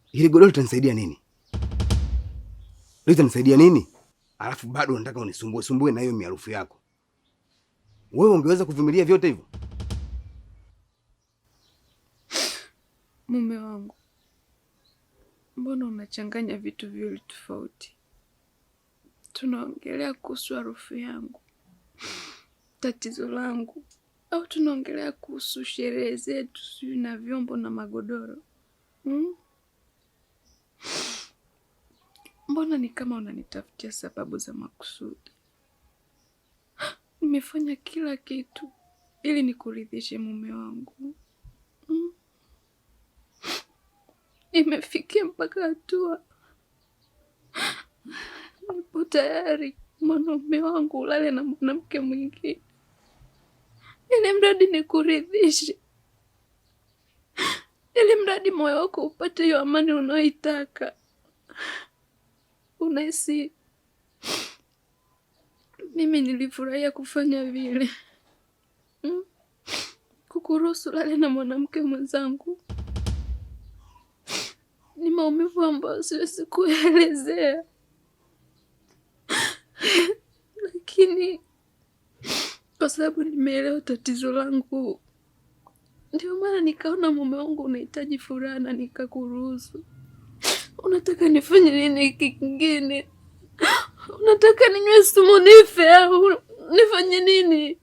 Hili godoro litanisaidia nini? Litanisaidia nini? Alafu bado unataka unisumbue na hiyo miharufu yako. Wewe ungeweza kuvumilia vyote hivyo? Mume wangu, mbona unachanganya vitu viwili tofauti? Tunaongelea kuhusu harufu yangu, tatizo langu, au tunaongelea kuhusu sherehe zetu na vyombo na magodoro? Mbona ni kama unanitafutia sababu za makusudi? Nimefanya kila kitu ili nikuridhishe mume wangu. Nimefikia mpaka hatua nipo tayari mwanaume wangu ulale na mwanamke mwingine, ili mradi nikuridhishe, ili mradi moyo wako upate hiyo amani unaoitaka. Unahisi mimi nilifurahia kufanya vile, kukuruhusu lale na mwanamke mwenzangu? Ni maumivu ambayo siwezi kuelezea, lakini kwa sababu nimeelewa tatizo langu, ndio maana nikaona mume wangu unahitaji furaha na nikakuruhusu. Unataka nifanye nini hiki kingine? Unataka ninywe sumu nife au nifanye nini?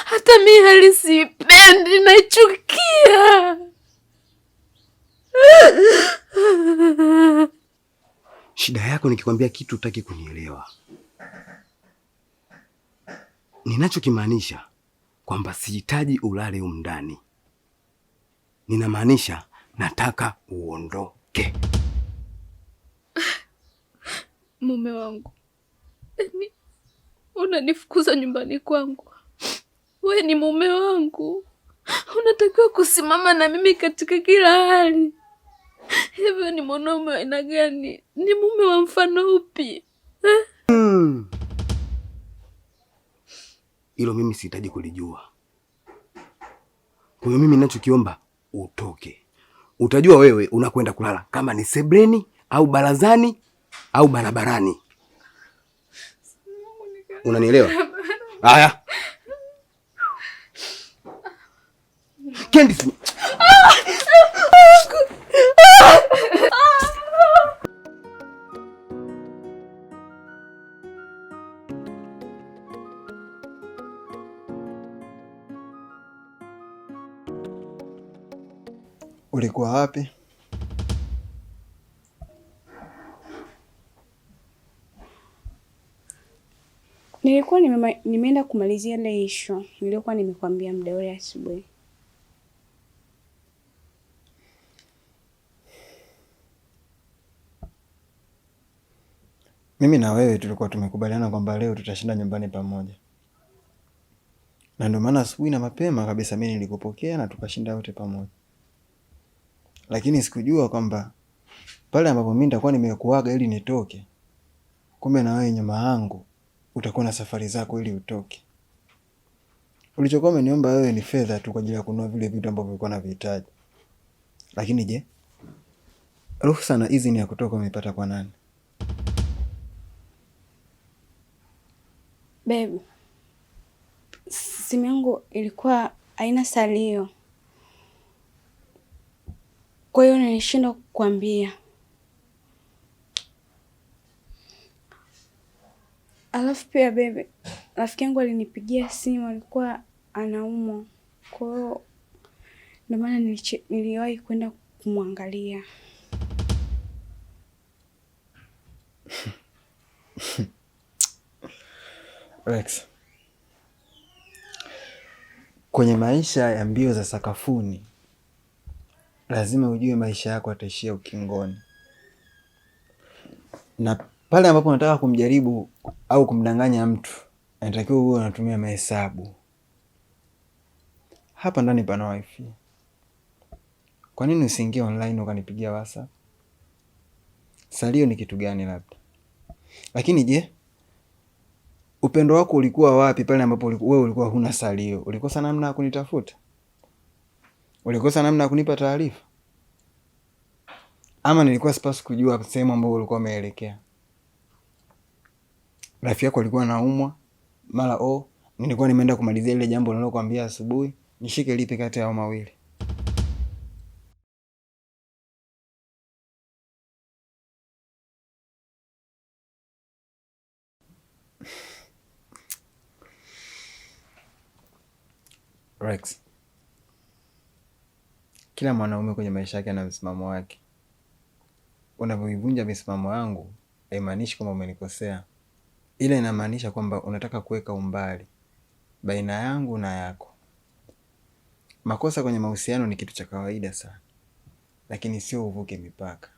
Hata mimi hali sipendi, naichukia. Shida yako nikikwambia kitu utaki kunielewa. Ninachokimaanisha kwamba sihitaji ulale humu ndani. Ninamaanisha nataka uondoke. Mume wangu, unanifukuza nyumbani kwangu. We ni mume wangu, unatakiwa kusimama na mimi katika kila hali. Hivyo ni mwanaume wa aina gani? Ni mume wa mfano upi? Hilo mimi sihitaji kulijua. Kwa hiyo mimi ninachokiomba utoke. Utajua wewe unakwenda kulala kama ni sebreni au barazani au barabarani. Unanielewa? Haya. Candice. Ulikuwa wapi? Nilikuwa nimeenda kumalizia ile issue nilikuwa nimekwambia muda ule asubuhi. Mimi na wewe tulikuwa tumekubaliana kwamba leo tutashinda nyumbani pamoja, na ndio maana asubuhi na mapema kabisa mimi nilikupokea na tukashinda wote pamoja. Lakini sikujua kwamba pale ambapo mimi nitakuwa nimekuaga ili nitoke, kumbe na wewe nyuma yangu utakuwa na safari zako ili utoke. Ulichokuwa umeniomba wewe ni fedha tu kwa ajili ya kununua vile vitu ambavyo ulikuwa unavihitaji. Lakini je, ruhusa na idhini ya kutoka umepata kwa nani? Babe, simu yangu ilikuwa haina salio, kwa hiyo nilishindwa kukuambia. Alafu pia babe, rafiki yangu alinipigia simu, alikuwa anaumwa, kwa hiyo ndio maana niliwahi kwenda kumwangalia. Rex, kwenye maisha ya mbio za sakafuni lazima ujue maisha yako yataishia ukingoni, na pale ambapo unataka kumjaribu au kumdanganya mtu inatakiwa uwe unatumia mahesabu. Hapa ndani pana wifi. Kwa nini usiingie online ukanipigia WhatsApp? Salio ni kitu gani labda? Lakini je, upendo wako ulikuwa wapi pale ambapo wewe ulikuwa huna salio? Ulikosa namna ya kunitafuta? Ulikosa namna ya kunipa taarifa? Ama nilikuwa sipaswi kujua sehemu ambayo ulikuwa umeelekea? Rafiki yako alikuwa anaumwa, mara nilikuwa nimeenda kumalizia ile jambo nilokuambia asubuhi. Nishike lipi kati ya hao mawili? Rex, kila mwanaume kwenye maisha yake ana msimamo wake. Unavyoivunja misimamo yangu haimaanishi kwamba umenikosea, ila inamaanisha kwamba unataka kuweka umbali baina yangu na yako. Makosa kwenye mahusiano ni kitu cha kawaida sana, lakini sio uvuke mipaka.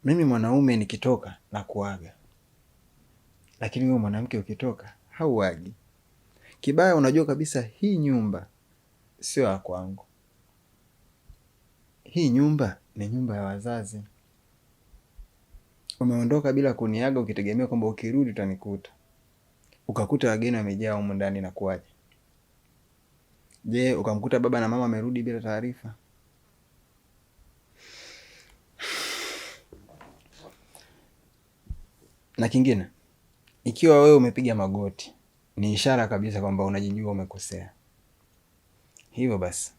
Mimi mwanaume nikitoka na kuaga, lakini wewe mwanamke ukitoka hauagi. Kibaya unajua kabisa hii nyumba sio ya kwangu. Hii nyumba ni nyumba ya wazazi. Umeondoka bila kuniaga ukitegemea kwamba ukirudi utanikuta. Ukakuta wageni wamejaa humu ndani na kuaje? Je, ukamkuta baba na mama wamerudi bila taarifa? Na kingine, ikiwa wewe umepiga magoti, ni ishara kabisa kwamba unajijua umekosea. Hivyo basi,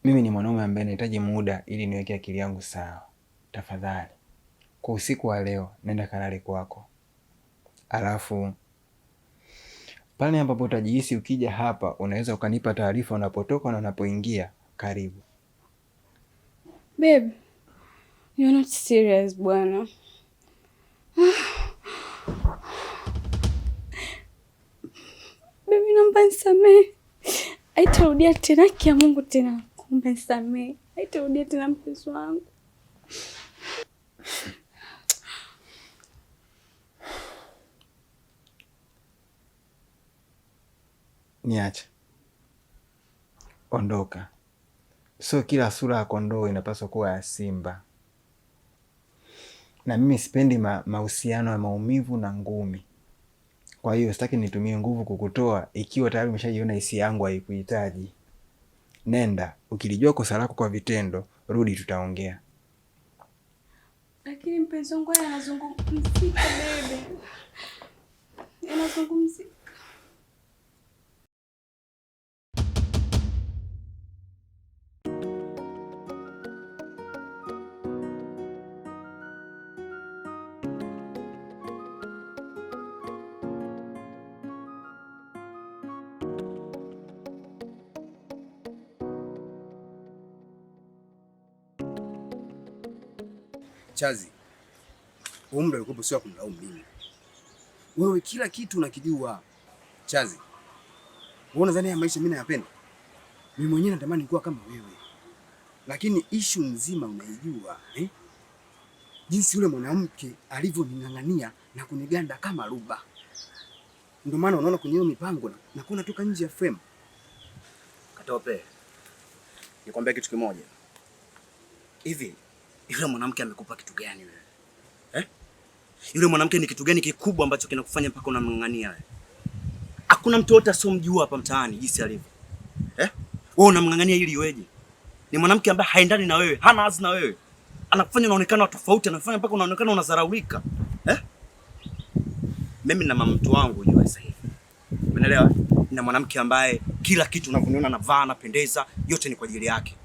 mimi ni mwanaume ambaye nahitaji muda ili niweke akili yangu sawa. Tafadhali, kwa usiku wa leo nenda kalale kwako. Alafu pale ambapo utajihisi ukija hapa, unaweza ukanipa taarifa unapotoka na unapoingia. Karibu. Babe, you're not serious bwana. Baby, naomba nisamehe. Haitarudia tena, kia Mungu tena. Naomba nisamehe. Haitarudia tena mpenzi wangu. Niache. Ondoka. Sio kila sura ya kondoo inapaswa kuwa ya simba. Na mimi sipendi mahusiano ya maumivu na ngumi. Kwa hiyo sitaki nitumie nguvu kukutoa ikiwa tayari umeshajiona hisia yangu haikuhitaji. Nenda, ukilijua kosa lako kwa vitendo, rudi tutaongea. Lakini mpenzi wangu anazungumzika baby. Anazungumzika. Chazi, umri ulikuwa sio kumlaumu mimi. Wewe kila kitu unakijua. Chazi, wewe unadhani ya maisha mimi nayapenda? Mimi mwenyewe natamani kuwa kama wewe. Lakini issue nzima unaijua, jinsi yule mwanamke alivyoning'ang'ania na kuniganda kama ruba. Ndio maana unaona kwenye hiyo mipango na kuna toka nje ya frame. Katope. Nikwambia kitu kimoja. Hivi yule mwanamke amekupa kitu gani wewe? Yule mwanamke ni kitu gani kikubwa ambacho kinakufanya mpaka unamng'ang'ania wewe? Hakuna mtu yote asomjua hapa mtaani jinsi alivyo. Wewe unamng'ang'ania ili iweje? Ni mwanamke ambaye haendani na wewe, hana hazi na wewe. Anakufanya unaonekana tofauti, anafanya mpaka unaonekana unadharaulika. Mimi na mama mtu wangu unajua sasa hivi. Umeelewa? Na mwanamke ambaye kila kitu unavyoniona anavaa, anapendeza, yote ni kwa ajili yake.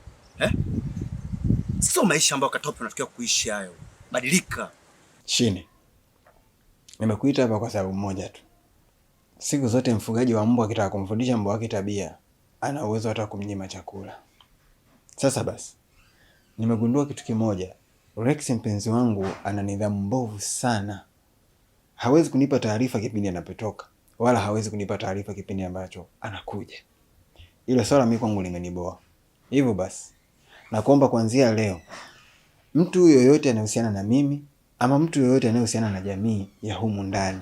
Sio maisha ambayo Katope unatakiwa kuishi hayo. Badilika. Shini. Nimekuita hapa kwa sababu moja tu. Siku zote mfugaji wa mbwa akitaka kumfundisha mbwa wake tabia, ana uwezo hata kumnyima chakula. Sasa basi, nimegundua kitu kimoja. Rex mpenzi wangu ana nidhamu mbovu sana. Hawezi kunipa taarifa kipindi anapotoka, wala hawezi kunipa taarifa kipindi ambacho anakuja. Ile swala mimi kwangu limeniboa. Hivyo basi, nakuomba kuanzia leo, mtu yoyote anayehusiana na mimi ama mtu yoyote anayehusiana na jamii ya humu ndani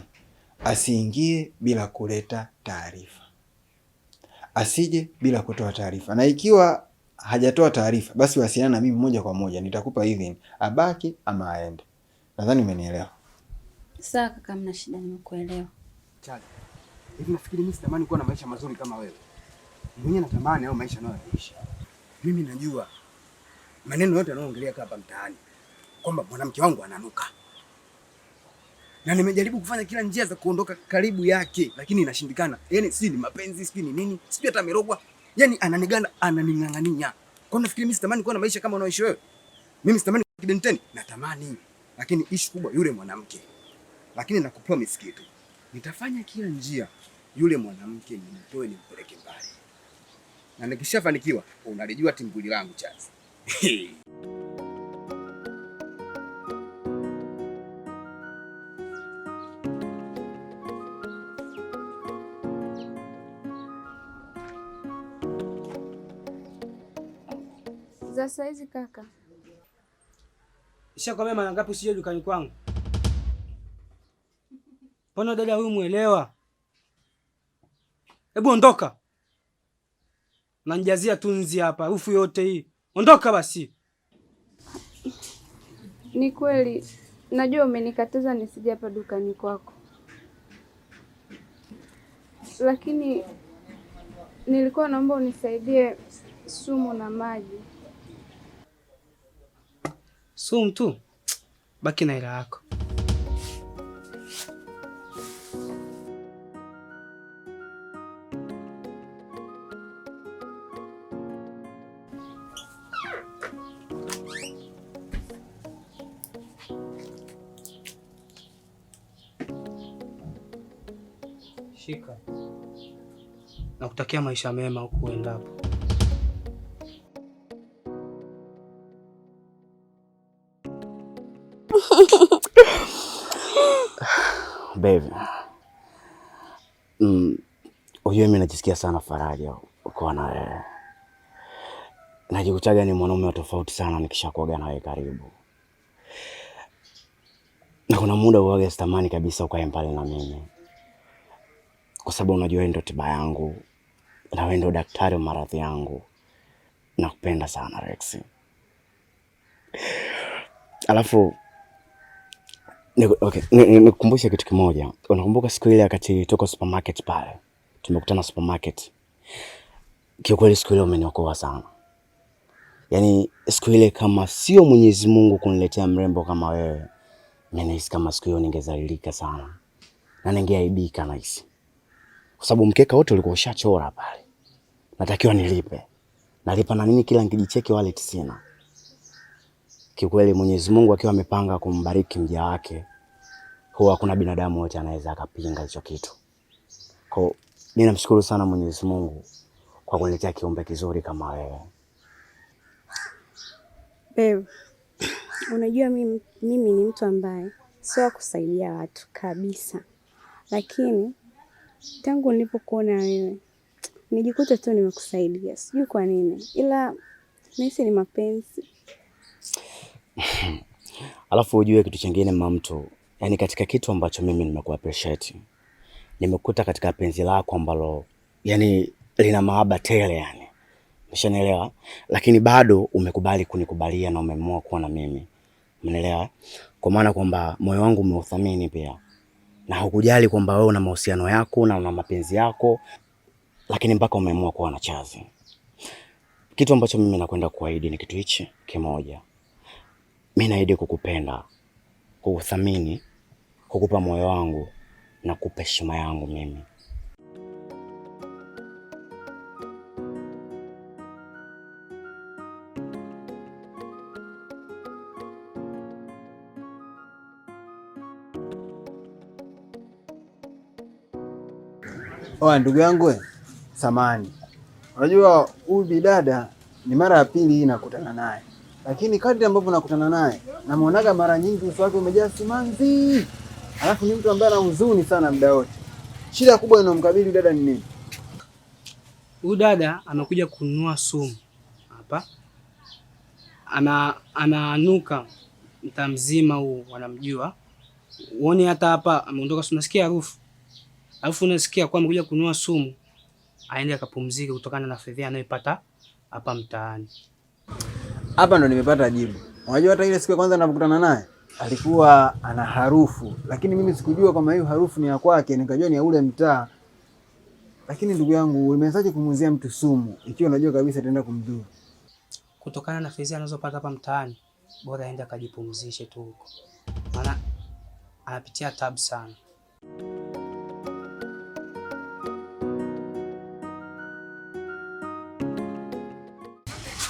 asiingie bila kuleta taarifa. Asije bila kutoa taarifa. Na ikiwa hajatoa taarifa, basi wasiliana na mimi moja kwa moja, nitakupa idhini abaki ama aende. Nadhani umenielewa. Sawa kaka, mna shida, nimekuelewa. Chazi, hivi nafikiri mimi sitamani kuwa na maisha mazuri kama wewe. Mwenyewe natamani hayo maisha unayoishi. Mimi najua maneno yote yanayoongelea hapa mtaani kwamba mwanamke wangu ananuka. Na nimejaribu kufanya kila njia za kuondoka karibu yake, lakini inashindikana. Yaani si ni mapenzi, si ni nini, si hata amerogwa. Yaani ananiganda, ananing'ang'ania. Kwa nafikiri mimi sitamani kuwa na maisha kama unaoishi wewe. Mimi sitamani kidenteni, natamani. Lakini issue kubwa yule mwanamke. Lakini nakupromise kitu. Nitafanya kila njia yule mwanamke nimtoe nimpeleke mbali. na nikishafanikiwa unalijua timbuli langu Chazi. Za saizi kaka. Nishakwambia mara ngapi usije dukani kwangu? Mbona dada huyu muelewa? Hebu ondoka. Nanijazia tunzi hapa, harufu yote hii. Ondoka basi. Ni kweli, najua umenikataza nisije hapa dukani kwako. Lakini nilikuwa naomba unisaidie sumu na maji. Sumu tu? Baki na hela yako. Shika. Nakutakia maisha mema huko uendapo. Baby. Ujue mimi najisikia sana faraja uko na wewe. Najikutaga ni mwanaume wa tofauti sana nikishakuaga na wewe karibu. Na kuna muda uwaga sitamani kabisa ukae mbali na mimi. Kwa sababu unajua wewe ndio tiba yangu. Na wewe ndio daktari wa maradhi yangu. Nakupenda sana Rex. Alafu nikukumbushe kitu kimoja. Unakumbuka siku ile wakati tuko supermarket pale? Tumekutana supermarket. Kiukweli siku ile umeniokoa sana. Yaani siku ile kama sio Mwenyezi Mungu kuniletea mrembo kama wewe, mimi nahisi kama siku hiyo ningezalilika sana. Na ningeaibika nahisi. Kwa sababu mkeka wote ulikuwa ushachora pale. Natakiwa nilipe. Nalipa na nini kila nikijicheki wallet sina. Kiukweli Mwenyezi Mungu akiwa amepanga kumbariki mja wake, huwa hakuna binadamu wote anaweza akapinga hicho kitu. Kwa mimi namshukuru sana Mwenyezi Mungu kwa kuniletea kiumbe kizuri kama wewe. Babe, unajua mimi ni mtu ambaye sio kusaidia watu kabisa. Lakini tangu nilipokuona wewe nijikuta tu nimekusaidia. Sijui kwa nini. Ila nahisi ni mapenzi. Alafu ujue kitu kingine mama mtu, yani katika kitu ambacho mimi nimekuwa appreciate. Nimekuta katika penzi lako ambalo yani lina mahaba tele yani. Umeshanielewa? Lakini bado umekubali kunikubalia na umeamua kuwa na mimi. Umeelewa? Kwa maana kwamba moyo wangu umeuthamini pia. Na hukujali kwamba wewe una mahusiano yako na una mapenzi yako, lakini mpaka umeamua kuwa na Chazi. Kitu ambacho mimi nakwenda kuahidi ni kitu hichi kimoja. Mimi naahidi kukupenda, kukuthamini, kukupa moyo wangu na kukupa heshima yangu mimi. Oa ndugu yangu samani. Unajua huyu bidada ni mara ya pili hii nakutana naye. Lakini kadri ambavyo nakutana naye, namuonaga mara nyingi uso wake umejaa simanzi. Alafu ni mtu ambaye ana huzuni sana muda wote. Shida kubwa inomkabili dada ni nini? Huyu dada amekuja kununua sumu hapa. Anaanuka mtaa mzima huu wanamjua. Uone hata hapa ameondoka, unasikia harufu. Alafu unasikia kwa amekuja kununua sumu. Aende akapumzike kutokana na fedha anayopata hapa mtaani. Hapa ndo nimepata jibu. Unajua hata ile siku ya kwanza ninapokutana naye alikuwa ana harufu, lakini mimi sikujua kama hiyo harufu ni ya kwake, nikajua ni ya ule mtaa. Lakini ndugu yangu, umeanzaje kumuuzia mtu sumu ikiwa unajua kabisa itaenda kumdhuru? Kutokana na fedha anazopata hapa mtaani, bora aende akajipumzishe tu huko. Maana anapitia tabu sana.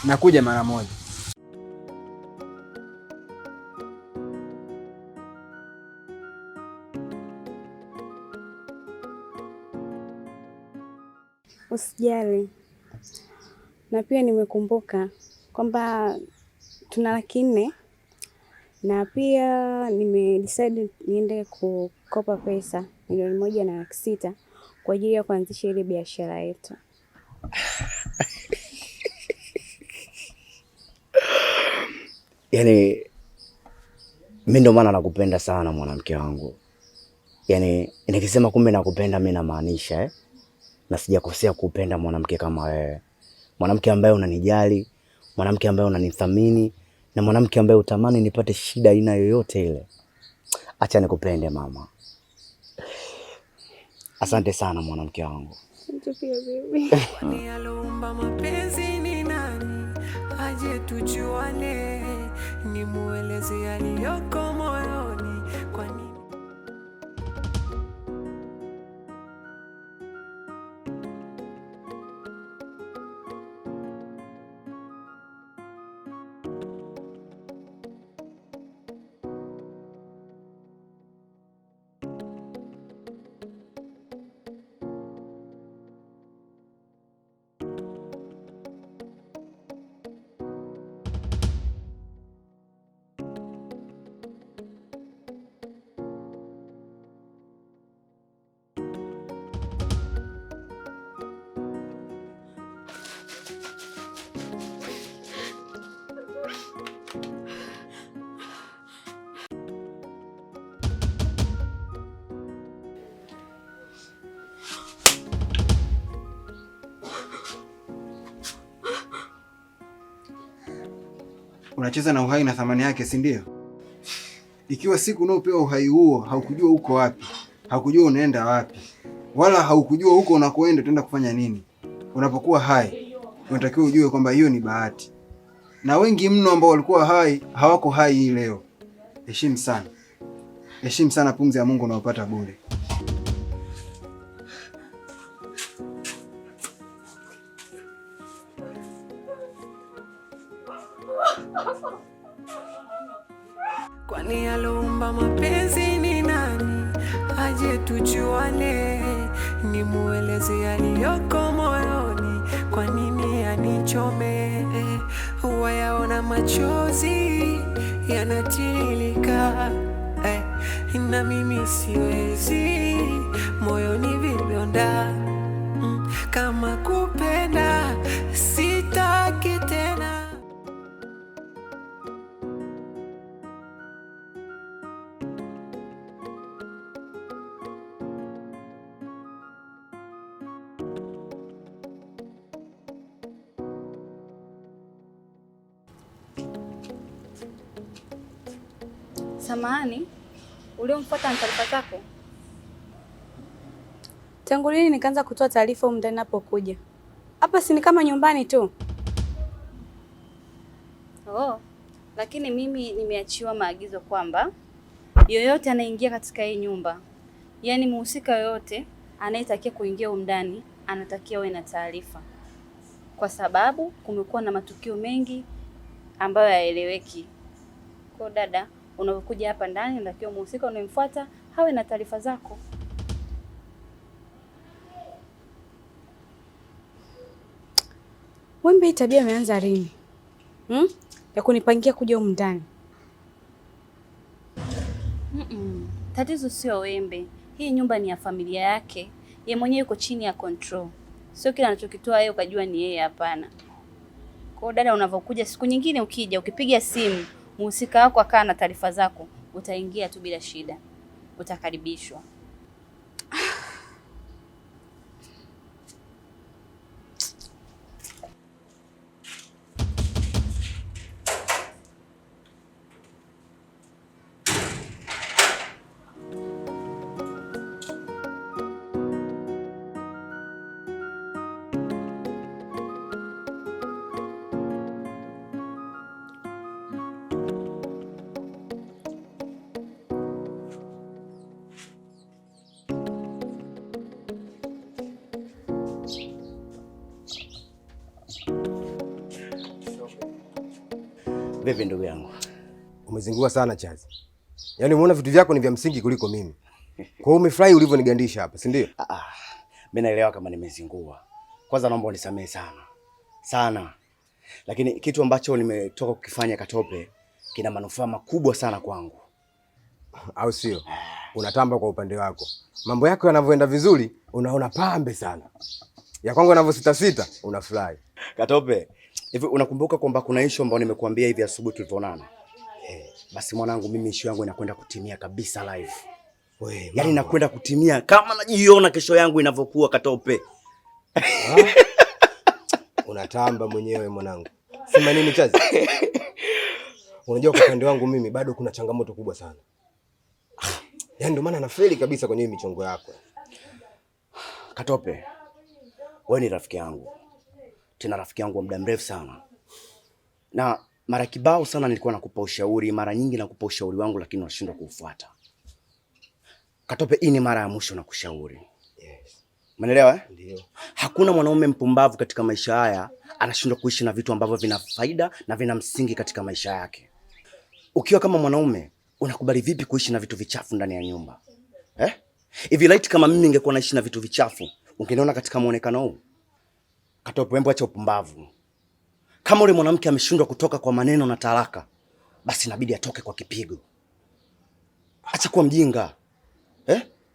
Nakuja mara moja. Usijali. na pia nimekumbuka kwamba tuna Laki4 na pia decide niende kukopa pesa milioni 1 na Laki6 kwa ajili ya kuanzisha ile biashara yetu. Yaani mimi ndo maana nakupenda sana mwanamke wangu. Yaani nikisema kumbe nakupenda mimi namaanisha na sijakosea kupenda mwanamke kama wewe. Mwanamke ambaye unanijali, mwanamke ambaye unanithamini na mwanamke ambaye utamani nipate shida aina yoyote ile. Acha nikupende mama. Asante sana mwanamke wangu. Asante pia baby. Kwani aliumba mapenzi ni nani? Aje tujuane, nimueleze yaliyoko moyoni. Kwani unacheza na uhai na thamani yake, si ndio? Ikiwa siku unaopewa uhai huo haukujua uko wapi, haukujua unaenda wapi, wala haukujua huko unakoenda utaenda kufanya nini, unapokuwa hai unatakiwa ujue kwamba hiyo ni bahati. Na wengi mno ambao walikuwa hai hawako hai hii leo. Heshimu sana. Heshimu sana pumzi ya Mungu unaopata bure. kwani aliumba mapenzi ni nani? Aje tujuane, nimueleze yaliyoko moyoni. Kwa nini anichome? Wayaona machozi yanatiririka, na mimi siwezi, moyoni vidonda. Kama kupenda sitaki tena. Samahani, uliomfuata na taarifa zako? Tangu lini nikaanza kutoa taarifa huko ndani napokuja? Hapa si ni kama nyumbani tu. Oh, lakini mimi nimeachiwa maagizo kwamba yoyote anaingia katika hii nyumba, yaani muhusika yoyote anayetakia kuingia huko ndani anatakiwa awe na taarifa, kwa sababu kumekuwa na matukio mengi ambayo hayaeleweki. Kwa dada, unapokuja hapa ndani unatakiwa muhusika unayemfuata hawe na taarifa zako. Wembe, hii tabia imeanza lini? Ya kunipangia kuja huko ndani. Tatizo sio Wembe. Hii nyumba ni ya familia yake. Yeye mwenyewe yuko chini ya control. Sio kila anachokitoa yeye ukajua ni yeye, hapana. Kwa dada, unavokuja siku nyingine ukija, ukipiga simu, muhusika wako akaa na taarifa zako, utaingia tu bila shida. Utakaribishwa. Vipi ndugu yangu? Umezingua sana Chazi. Yaani umeona vitu vyako ni vya msingi kuliko mimi. Kwa hiyo umefurahi ulivyonigandisha hapa, si ndio? Mimi naelewa kama nimezingua. Kwanza naomba unisamehe sana. sana, lakini kitu ambacho nimetoka kukifanya Katope kina manufaa makubwa sana kwangu, au sio? Unatamba kwa upande wako, mambo yako yanavyoenda vizuri unaona pambe sana, ya kwangu yanavyosita sita unafurahi. Katope, hivi unakumbuka kwamba kuna issue ambayo nimekuambia hivi asubuhi tulivyoonana? Basi mwanangu, mimi issue yangu inakwenda kutimia kabisa live. Yaani nakwenda kutimia kama najiona kesho yangu inavyokuwa Katope. Unatamba mwenyewe mwanangu. Sema nini Chazi? Unajua kwa upande wangu mimi bado kuna changamoto kubwa sana. Yaani ndio maana nafeli kabisa kwenye michongo yako. Katope, wewe ni rafiki yangu. Tena rafiki yangu wa muda mrefu sana. Na mara kibao sana nilikuwa nakupa ushauri, mara nyingi nakupa ushauri wangu lakini unashindwa kuufuata. Katope, hii ni mara ya mwisho nakushauri. Yes. Umeelewa eh? Ndio. Hakuna mwanaume mpumbavu katika maisha haya anashindwa kuishi na vitu ambavyo vina faida na vina msingi katika maisha yake. Ukiwa kama mwanaume, unakubali vipi kuishi na vitu vichafu ndani ya nyumba? Hivi light kama mimi ningekuwa naishi na vitu vichafu, ungeniona katika muonekano huu? Katope, acha upumbavu. Kama ule mwanamke ameshindwa kutoka kwa maneno na talaka, basi inabidi atoke kwa kipigo. Acha kuwa mjinga.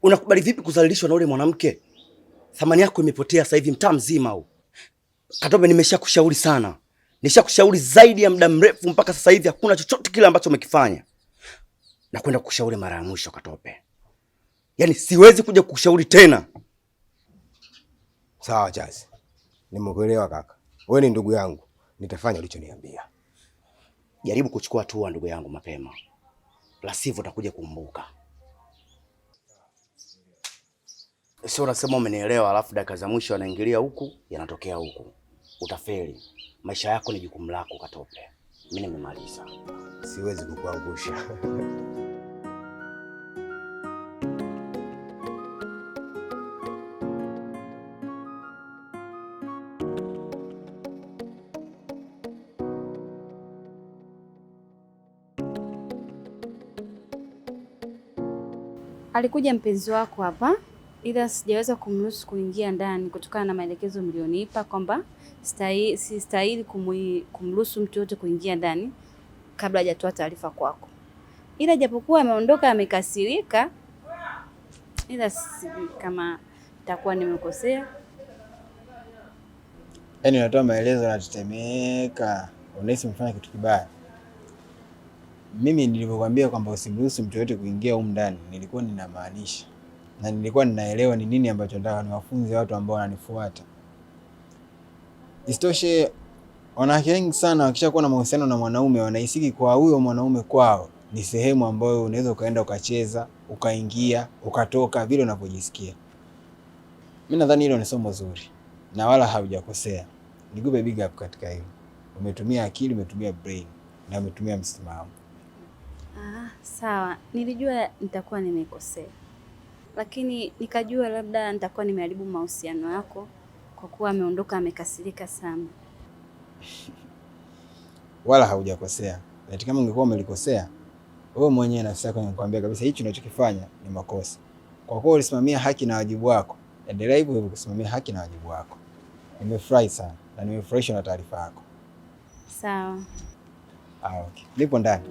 Unakubali vipi kudhalilishwa na ule mwanamke? Thamani yako imepotea sasa hivi mtaa mzima huu. Katope, nimeshakushauri sana. Nishakushauri zaidi ya muda mrefu mpaka sasa hivi hakuna chochote kile ambacho umekifanya. Na kwenda kukushauri mara ya mwisho Katope. Yaani siwezi kuja kukushauri tena. Sawa Chazi. Nimekuelewa kaka. Wewe ni ndugu yangu. Nitafanya ulichoniambia. Jaribu kuchukua hatua ndugu yangu mapema. La sivyo utakuja kumbuka. Sio unasema umenielewa alafu dakika za mwisho anaingilia huku, yanatokea huku. Utafeli. Maisha yako ni jukumu lako Katope. Mimi nimemaliza. Siwezi kukuangusha. Alikuja mpenzi wako hapa, ila sijaweza kumruhusu kuingia ndani kutokana na maelekezo mlionipa kwamba sistahili kumruhusu mtu yote kuingia ndani kabla hajatoa taarifa kwako. Ila japokuwa ameondoka amekasirika, ila sijui kama nitakuwa nimekosea. Yaani unatoa maelezo na tetemeka, unahisi umefanya kitu kibaya. Mimi nilipokuambia kwamba usimruhusu mtu yote kuingia huko ndani, nilikuwa ninamaanisha. Na nilikuwa ninaelewa ni nini ambacho nataka niwafunze watu ambao wananifuata. Isitoshe, wanawake wengi sana wakishakuwa na mahusiano na mwanaume wanahisiki kwa huyo mwanaume kwao ni sehemu ambayo unaweza ukaenda ukacheza, ukaingia, ukatoka vile unavyojisikia. Mimi nadhani hilo ni somo zuri na wala haujakosea. Nikupe big up katika hilo. Umetumia akili, umetumia brain na umetumia msimamo. Sawa. Nilijua nitakuwa nimekosea. Lakini nikajua labda nitakuwa nimeharibu mahusiano yako kwa kuwa ameondoka amekasirika sana. Wala haujakosea. Eti kama ungekuwa umelikosea, wewe mwenyewe nafsi yako ingekuambia kabisa hichi unachokifanya ni makosa. Kwa kuwa ulisimamia haki na wajibu wako, endelea hivyo hivyo kusimamia haki na wajibu wako. Nimefurahi sana na nimefurahishwa na taarifa yako. Sawa. Okay. Nipo ndani.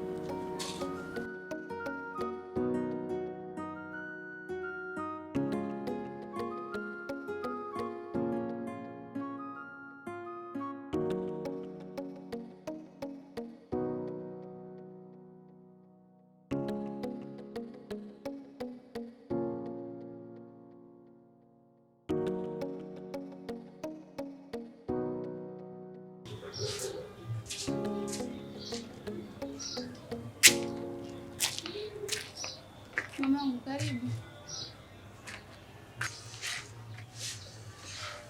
Mamangu, karibu.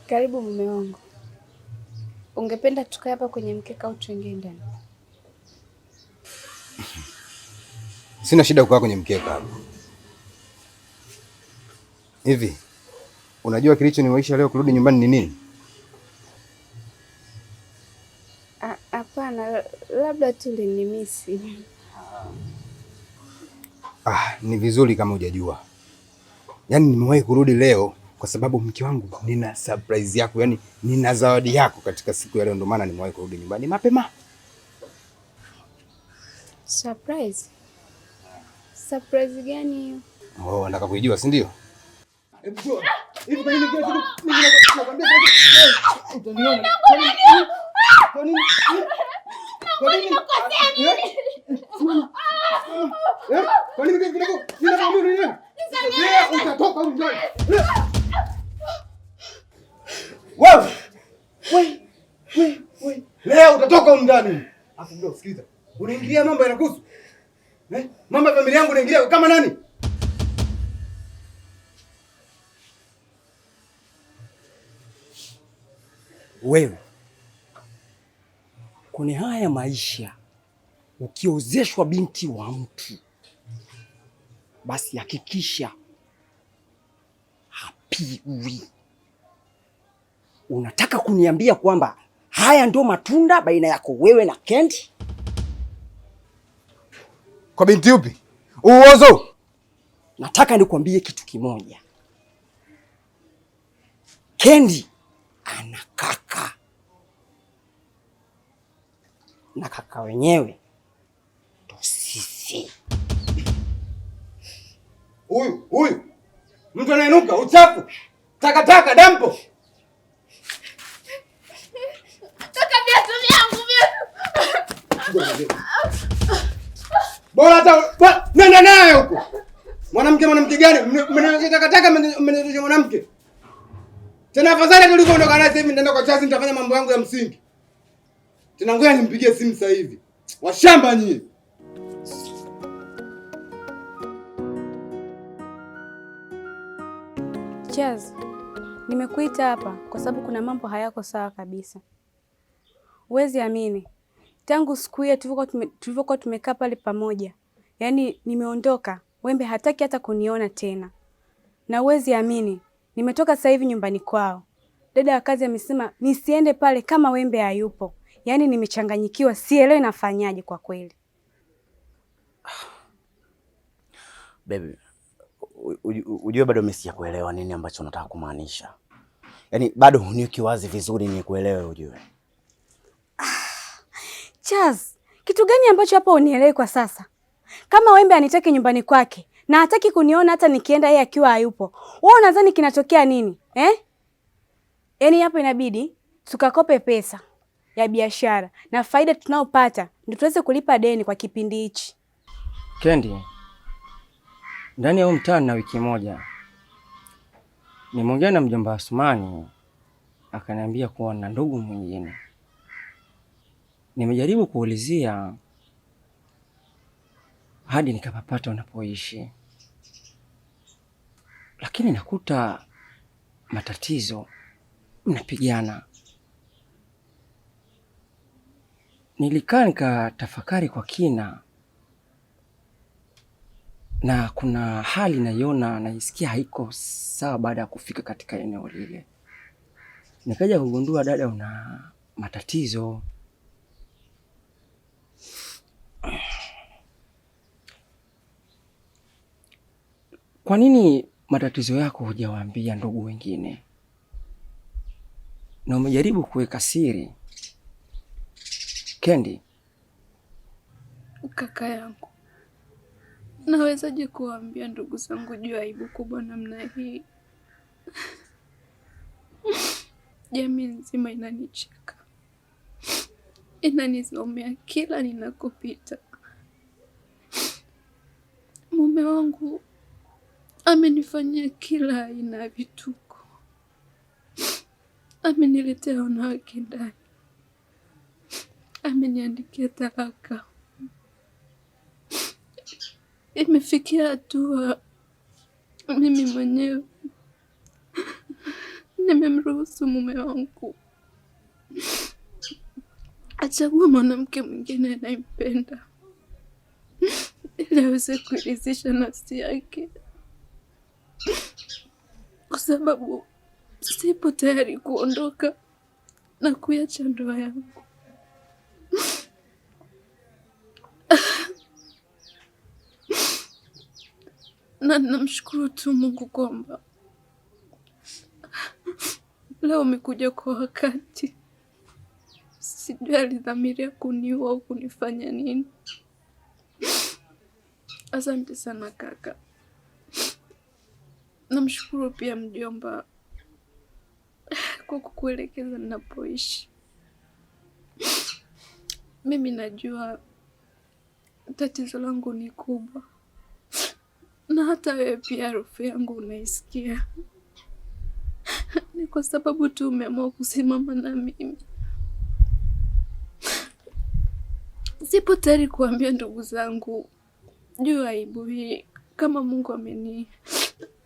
Karibu mume wangu. Ungependa tukae hapa kwenye mkeka au tuingie ndani? Sina shida kukaa kwenye mkeka hapa. Hivi, unajua kilichoniwaisha leo kurudi nyumbani ni nini? Hapana, labda tu ulinimisi. Ni vizuri kama hujajua. Yaani nimewahi kurudi leo kwa sababu mke wangu, nina surprise yako, yani nina zawadi yako katika siku ya leo, ndio maana nimewahi kurudi nyumbani mapema. Surprise? Surprise gani hiyo? Oh, nataka kujua, si ndio? Hivi kwa nini kila siku mimi nakwambia utaniona? Kwa nini? Kwa nini? Kwa nini ninakwambia nini? Utatoka huko ndani. Wewe. Leo utatoka huko ndani. Afu ndio sikiliza. Unaingilia mambo yanakuhusu? Mambo ya familia yangu unaingilia kama nani? Wewe kwenye haya maisha, ukiozeshwa binti wa mtu, basi hakikisha hapigwi. Unataka kuniambia kwamba haya ndio matunda baina yako wewe na Kendi? Kwa binti upi? Uozo. Nataka nikwambie kitu kimoja. Kendi ana kaka, na kaka wenyewe ndo sisi. Huyu mtu anaenuka uchafu, takataka, dampo. Toka viatu vyangu. Bora hata nenda naye huko. Mwanamke gani? Mnaweza takataka mmenirudisha mwanamke. Tena afadhali tulikoondoka naye sasa hivi nitaenda kwa chazi, nitafanya mambo yangu ya msingi. Tena ngoja nimpigie simu sasa hivi. Washamba nyie. Chaz, nimekuita hapa kwa sababu kuna mambo hayako sawa kabisa. Huwezi amini. Tangu siku hiyo tulivyokuwa tumekaa pale pamoja, yaani nimeondoka, Wembe hataki hata kuniona tena. Na huwezi amini, nimetoka sasa hivi nyumbani kwao. Dada wa kazi amesema nisiende pale kama Wembe hayupo. Yaani nimechanganyikiwa, sielewi nafanyaje kwa kweli. Baby, ujue bado mimi sijakuelewa nini ambacho unataka kumaanisha. Yaani bado huniweki wazi vizuri ni kuelewe ujue. Chaz, kitu gani ambacho hapa unielewi kwa sasa? Kama Wembe anitaki nyumbani kwake na hataki kuniona hata nikienda yeye akiwa hayupo, wewe unadhani kinatokea nini? Yaani hapo inabidi tukakope pesa ya biashara na faida tunaopata ndio tuweze kulipa deni kwa kipindi hichi. Kendi, ndani ya mtaa na wiki moja nimeongea na mjomba Asmani, akaniambia kuwa na ndugu mwingine. Nimejaribu kuulizia hadi nikapapata unapoishi, lakini nakuta matatizo, mnapigana. Nilikaa nikatafakari kwa kina, na kuna hali naiona naisikia haiko sawa baada ya kufika katika eneo lile. Nikaja kugundua dada una matatizo. Kwa nini matatizo yako hujawaambia ndugu wengine? Na umejaribu kuweka siri? Kendi, kaka yangu, nawezaje kuwaambia ndugu zangu juu ya aibu kubwa namna hii? Jamii nzima inanicheka, inanisomea kila ninakopita. Mume wangu amenifanyia kila aina ya vituko, ameniletea wanawake ndani, ameniandikia talaka. Imefikia hatua mimi mwenyewe nimemruhusu mume wangu achague mwanamke mwingine anayempenda ili aweze kuridhisha nafsi yake, kwa sababu sipo tayari kuondoka na kuacha ndoa yangu. Na namshukuru tu Mungu kwamba leo umekuja kwa wakati. Sijui alidhamiria kuniua au kunifanya nini. Asante sana kaka. Namshukuru pia mjomba kwa kukuelekeza ninapoishi. Mimi najua tatizo langu ni kubwa, na hata wewe pia harufu yangu unaisikia. Ni kwa sababu tu umeamua kusimama na mimi. Sipo tayari kuambia ndugu zangu juu aibu hii. Kama Mungu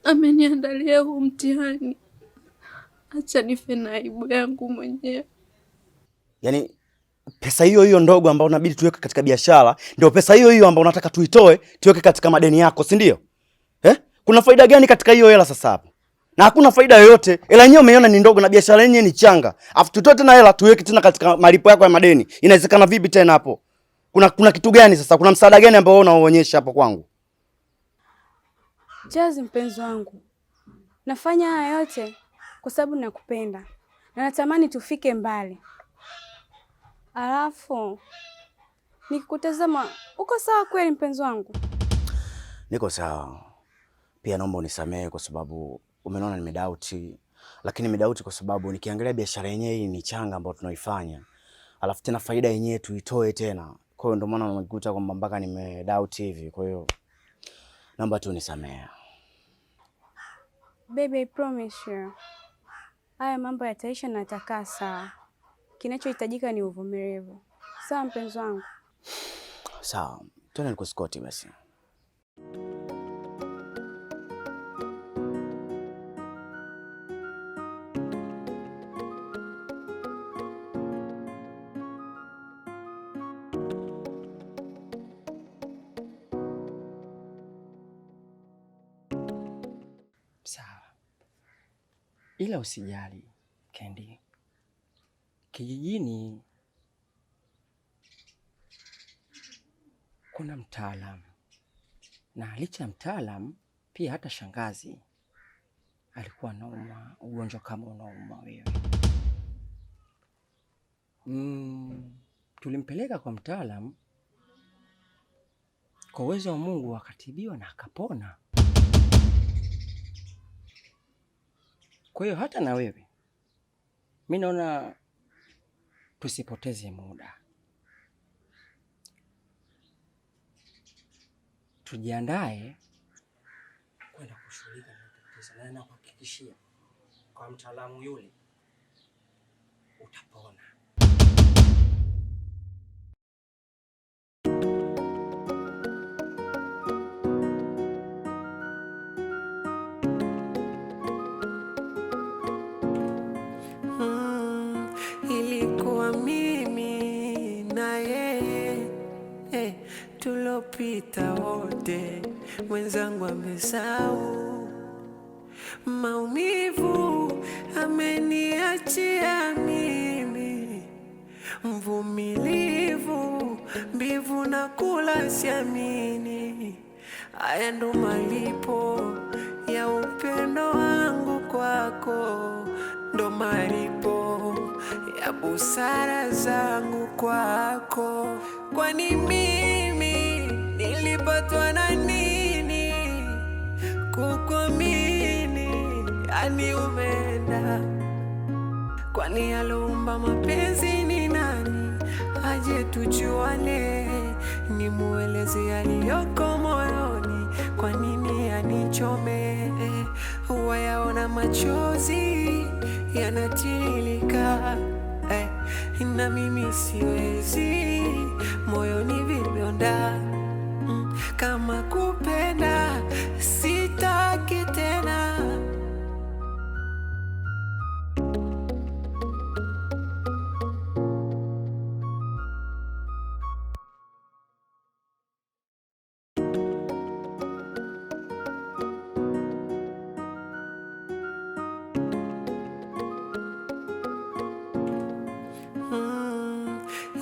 ameniandalia huu mtihani, acha nife na aibu yangu mwenyewe. Yaani pesa hiyo hiyo ndogo ambayo unabidi tuweke katika biashara ndio pesa hiyo hiyo ambayo unataka tuitoe tuweke katika madeni yako, si ndio? Kuna faida gani katika hiyo hela sasa hapo? Na hakuna faida yoyote. Hela yenyewe umeiona ni ndogo na biashara yenyewe ni changa. Afu tutoe tena hela tuweke tena katika malipo yako ya madeni. Inawezekana vipi tena hapo? Kuna kitu gani sasa? Kuna msaada gani ambao unaoonyesha hapo kwangu? Jazz, mpenzi wangu, nafanya haya yote kwa sababu nakupenda na natamani tufike mbali. Alafu nikikutazama, uko sawa kweli mpenzi wangu? Niko sawa. Pia naomba unisamehe kwa sababu umeona nimedoubt, lakini nimedoubt kwa sababu nikiangalia biashara yenyewe hii ni changa ambayo tunaifanya. Alafu tena faida yenyewe tuitoe tena. Kwa hiyo ndio maana nimekuta kwamba mpaka nimedoubt hivi. Kwa hiyo naomba tu unisamehe. Baby, I promise you. Haya mambo yataisha na yatakaa sawa. Kinachohitajika ni uvumilivu. Sawa mpenzi wangu? Sawa. Twende nikuskoti basi. Sawa. Ila usijali, Candy. Kijijini kuna mtaalamu, na licha ya mtaalamu pia hata shangazi alikuwa anaumwa ugonjwa kama unauma wewe. Tulimpeleka kwa mtaalamu, kwa uwezo wa Mungu akatibiwa na akapona. Kwa hiyo hata na wewe mimi naona tusipoteze muda, tujiandae kwenda kushughulika na tatizo, na nakuhakikishia kwa mtaalamu yule utapona. Ilikuwa mimi na yeye tulopita wote, mwenzangu amesahau maumivu ameniachia mimi, mvumilivu mbivu na kula siamini. Haya ndo malipo ya upendo wangu kwako, ndo malipo ya busara zangu kwako. Kwani mimi nilipatwa na nini kukuamini? Yani umeenda. Kwani aliumba mapenzi ni nani? Aje tujuane, nimueleze yaliyoko moyoni. Kwa nini anichome? Wayaona machozi yanatiririka, na mimi siwezi, moyoni vidonda. Kama kupenda sitaki tena.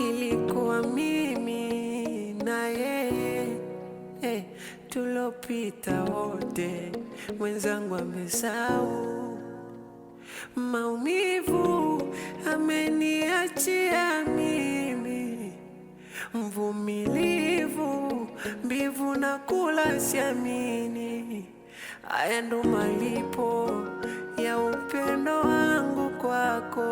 Ilikuwa mimi na yeye tulopita wote, mwenzangu amesahau maumivu ameniachia mimi, mvumilivu, mbivu na kula siamini. Haya ndo malipo ya upendo wangu kwako.